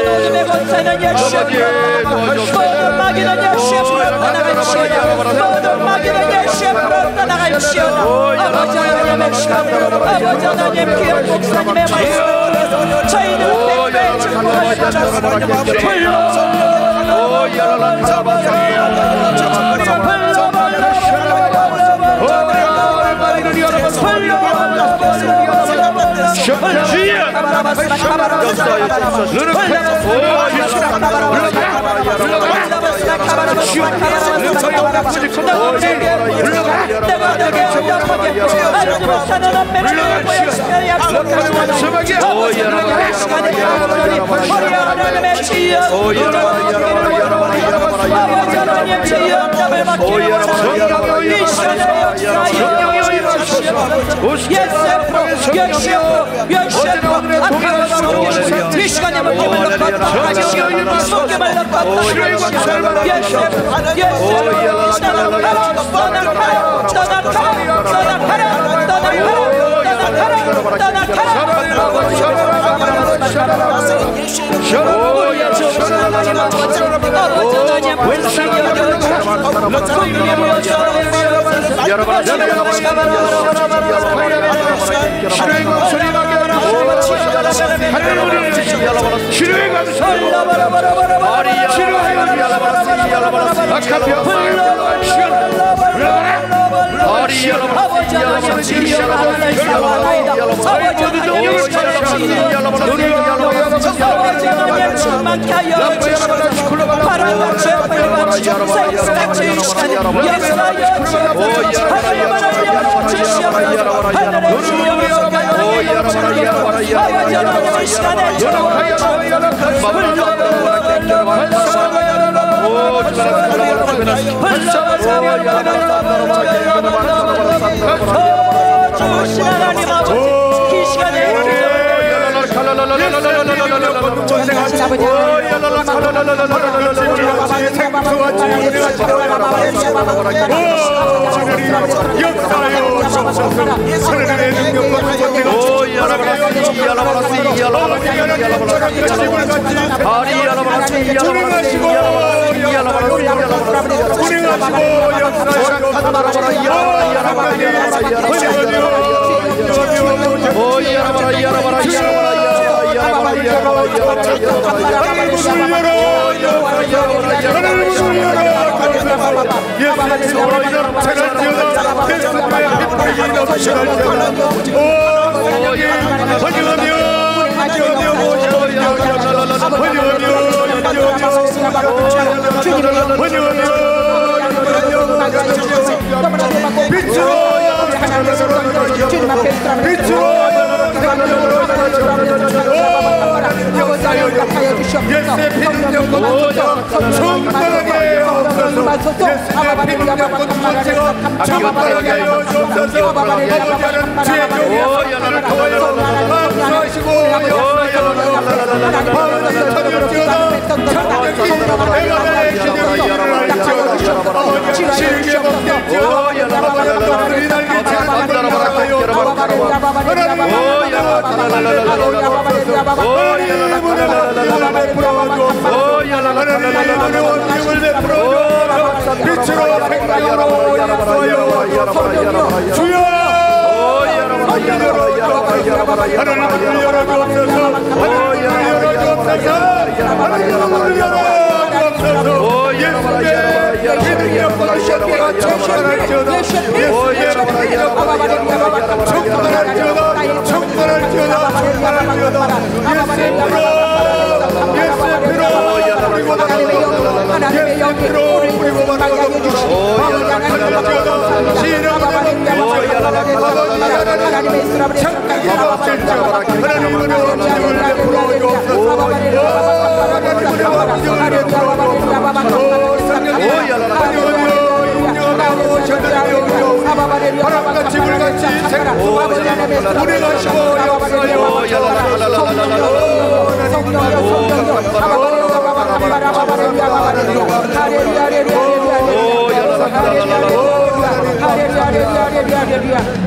어둠의 권세는 예수여 마귀는 예수여 떠나갈지어다 마귀는 예수여 떠나갈지어다 아버지 하나님의 시간에 아버지 하나님 귀한 목사님의 말씀 저희는 백배 축복을 받았습니다. 이 시간에 먹기를 아버지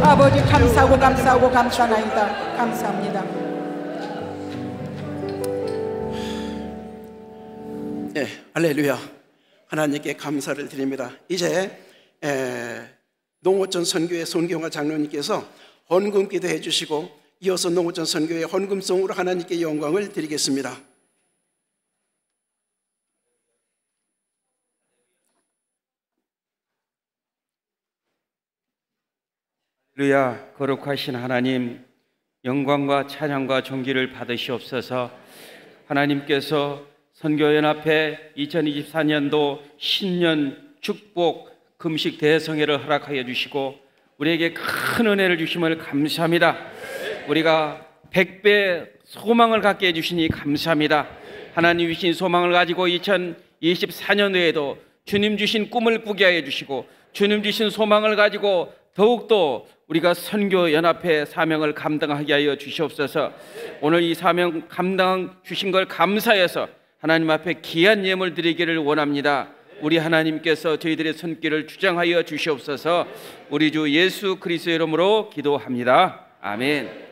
아버지 감사하고 감사하고 감사나이다. 감사합니다. 네, 할렐루야. 하나님께 감사를 드립니다. 이제 농어촌 선교회 손경화 장로님께서 헌금 기도해 주시고 이어서 농어촌 선교회 헌금송으로 하나님께 영광을 드리겠습니다. 할렐루야. 거룩하신 하나님, 영광과 찬양과 존귀를 받으시옵소서. 하나님께서 선교연합회 2024년도 신년 축복 금식 대성회를 허락하여 주시고 우리에게 큰 은혜를 주심을 감사합니다. 우리가 100배 소망을 갖게 해주시니 감사합니다. 하나님 주신 소망을 가지고 2024년도에도 주님 주신 꿈을 꾸게 하여 주시고 주님 주신 소망을 가지고 더욱더 우리가 선교연합회 사명을 감당하게 하여 주시옵소서. 오늘 이 사명 감당 주신 걸 감사해서 하나님 앞에 귀한 예물 드리기를 원합니다. 우리 하나님께서 저희들의 손길을 주장하여 주시옵소서. 우리 주 예수 그리스도의 이름으로 기도합니다. 아멘.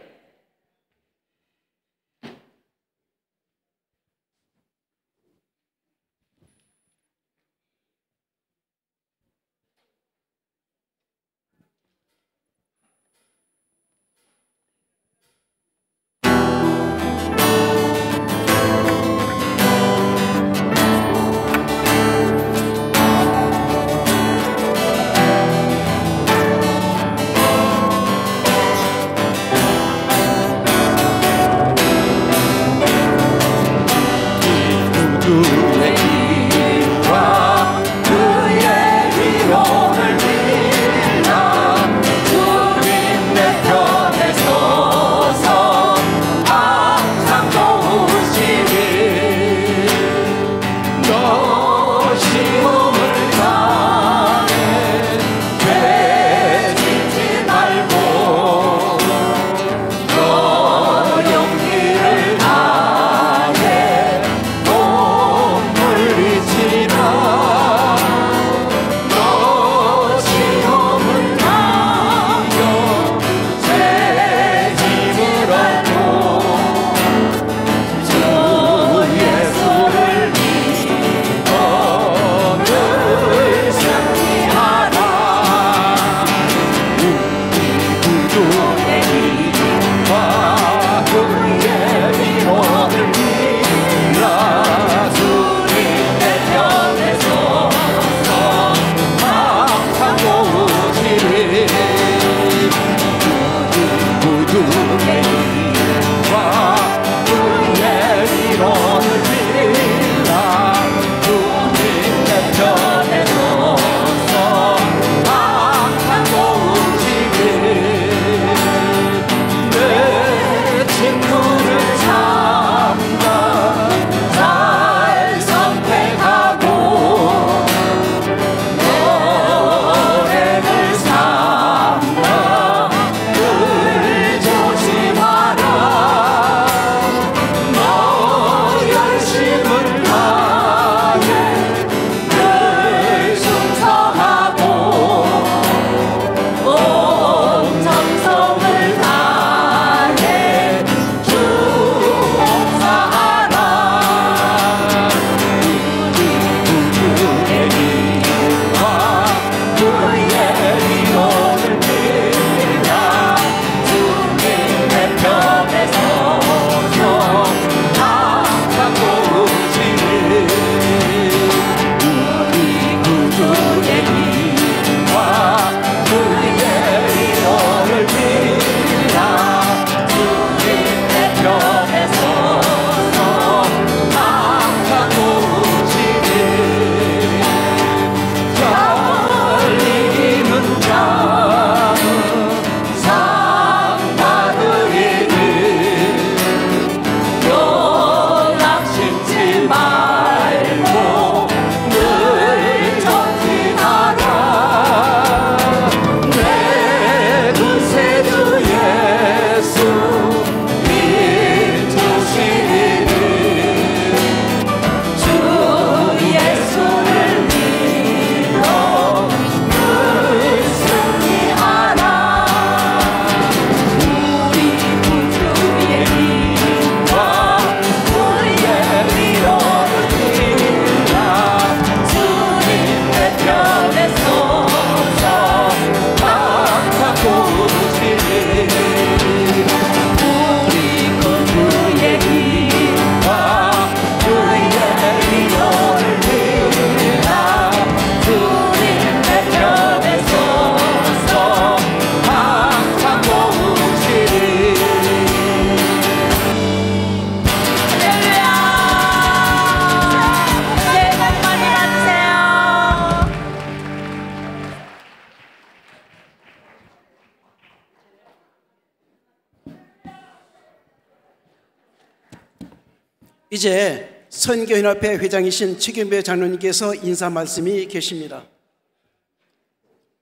이제 선교연합회 회장이신 최경배 장로님께서 인사 말씀이 계십니다.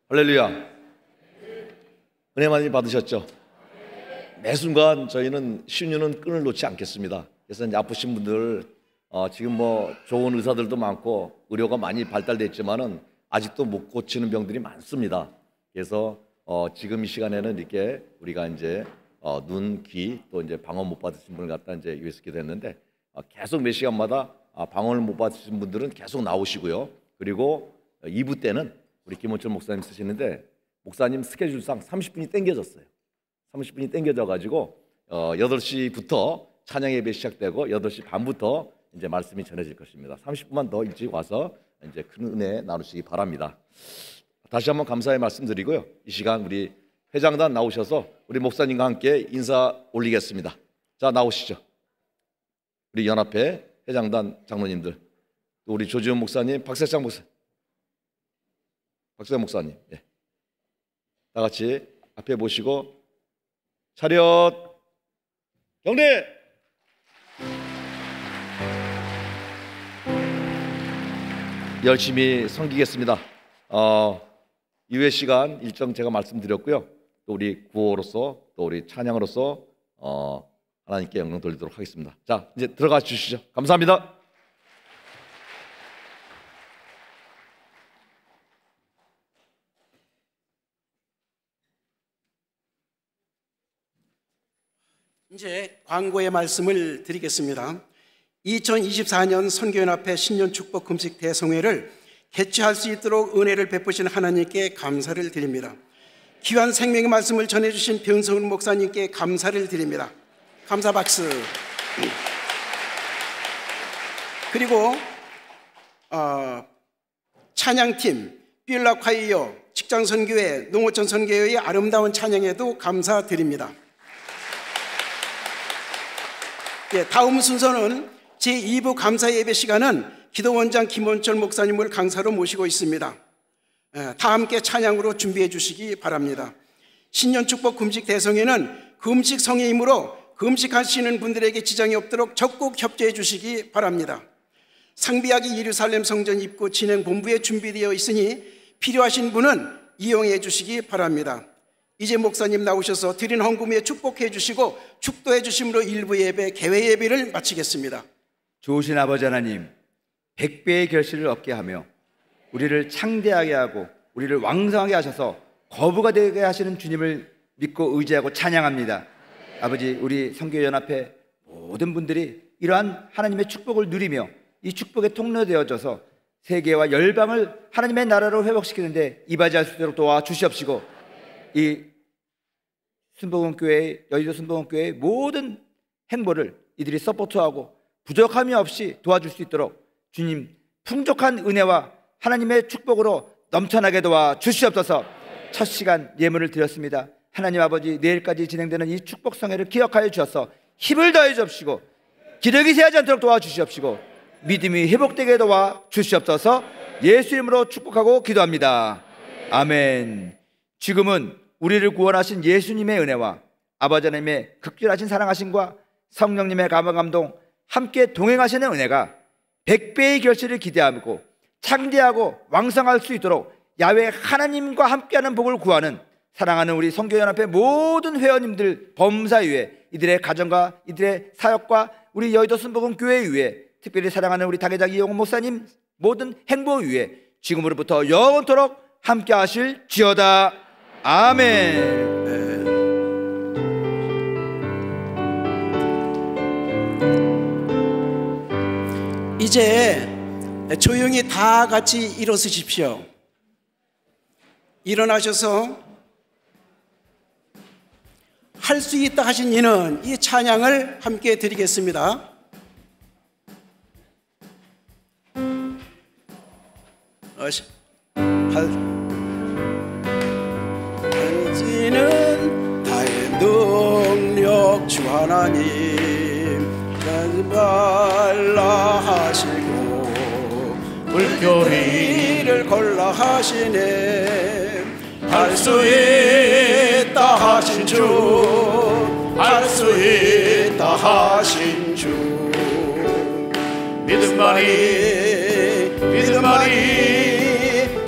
할렐루야. 은혜 많이 받으셨죠? 매 순간 저희는 신유는 끈을 놓지 않겠습니다. 그래서 이제 아프신 분들 지금 뭐 좋은 의사들도 많고 의료가 많이 발달됐지만은 아직도 못 고치는 병들이 많습니다. 그래서 지금 이 시간에는 이렇게 우리가 이제 눈, 귀 또 이제 방언 못 받으신 분을 갖다 이제 유예시키게 됐는데 계속 몇 시간마다 방언을 못 받으신 분들은 계속 나오시고요. 그리고 2부 때는 우리 김원철 목사님 쓰시는데 목사님 스케줄상 30분이 땡겨졌어요. 30분이 땡겨져 가지고 8시부터 찬양 예배 시작되고 8시 반부터 이제 말씀이 전해질 것입니다. 30분만 더 일찍 와서 이제 큰 은혜 나누시기 바랍니다. 다시 한번 감사의 말씀드리고요. 이 시간 우리 회장단 나오셔서 우리 목사님과 함께 인사 올리겠습니다. 자, 나오시죠. 우리 연합회 회장단 장로님들, 또 우리 조지훈 목사님, 박세창 목사님, 예. 다 같이 앞에 모시고 차렷 경례. 열심히 섬기겠습니다. 이외 시간 일정 제가 말씀드렸고요. 또 우리 구호로서 또 우리 찬양으로서 하나님께 영광 돌리도록 하겠습니다. 자, 이제 들어가 주시죠. 감사합니다. 이제 광고의 말씀을 드리겠습니다. 2024년 선교연합회 신년축복 금식 대성회를 개최할 수 있도록 은혜를 베푸신 하나님께 감사를 드립니다. 귀한 생명의 말씀을 전해주신 변성훈 목사님께 감사를 드립니다. 감사 박수. 그리고 찬양팀, 삐울라 콰이어, 직장선교회, 농어촌 선교회의 아름다운 찬양에도 감사드립니다. 예, 다음 순서는 제2부 감사 예배 시간은 기도원장 김원철 목사님을 강사로 모시고 있습니다. 다 함께 찬양으로 준비해 주시기 바랍니다. 신년축복 금식 대성회는 금식 성회이므로 금식하시는 분들에게 지장이 없도록 적극 협조해 주시기 바랍니다. 상비하기 예루살렘 성전 입구 진행 본부에 준비되어 있으니 필요하신 분은 이용해 주시기 바랍니다. 이제 목사님 나오셔서 드린 헌금에 축복해 주시고 축도해 주심으로 일부 예배, 개회 예배를 마치겠습니다. 좋으신 아버지 하나님, 100배의 결실을 얻게 하며 우리를 창대하게 하고 우리를 왕성하게 하셔서 거부가 되게 하시는 주님을 믿고 의지하고 찬양합니다. 아버지, 우리 선교연합회 모든 분들이 이러한 하나님의 축복을 누리며 이 축복의 통로되어져서 세계와 열방을 하나님의 나라로 회복시키는데 이바지할 수 있도록 도와주시옵시고, 이 순복음교회, 여의도 순복음교회의 모든 행보를 이들이 서포트하고 부족함이 없이 도와줄 수 있도록 주님 풍족한 은혜와 하나님의 축복으로 넘쳐나게 도와주시옵소서. 첫 시간 예물을 드렸습니다. 하나님 아버지, 내일까지 진행되는 이 축복 성회를 기억하여 주셔서 힘을 더해 주옵시고 기력이 새하지 않도록 도와주시옵시고 믿음이 회복되게 도와주시옵소서. 예수 이름으로 축복하고 기도합니다. 아멘. 지금은 우리를 구원하신 예수님의 은혜와 아버지 하나님의 극진하신 사랑하심과 성령님의 감동 함께 동행하시는 은혜가 100배의 결실을 기대하고 창대하고 왕성할 수 있도록 야훼 하나님과 함께하는 복을 구하는 사랑하는 우리 선교연합회 모든 회원님들 범사에 위해 이들의 가정과 이들의 사역과 우리 여의도 순복음교회 위해 특별히 사랑하는 우리 당회장 이용훈 목사님 모든 행보 위해 지금으로부터 영원토록 함께 하실 지어다. 아멘. 이제 조용히 다 같이 일어서십시오. 일어나셔서 할 수 있다 하신 이는 이 찬양을 함께 드리겠습니다. 할지는 나의 능력 주 하나님 발라 하시고 물결이를 걸라 하시네. 할 수 있다 하신 주, 할 수 있다 하신 주, 믿음만이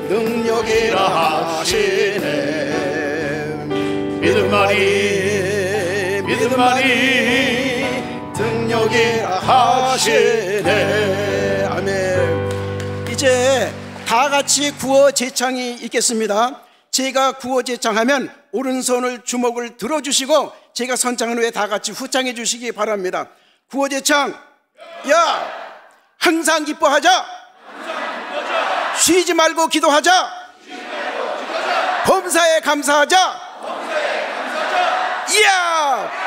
능력이라 하시네. 믿음만이 능력이라 하시네. 아멘. 이제 다 같이 구호 제창이 있겠습니다. 제가 구호 제창하면 오른손을 주먹을 들어주시고 제가 선창한 후에 다 같이 후창해 주시기 바랍니다. 구호 제창. 야, 항상 기뻐하자. 쉬지 말고 기도하자. 범사에 감사하자. 이야.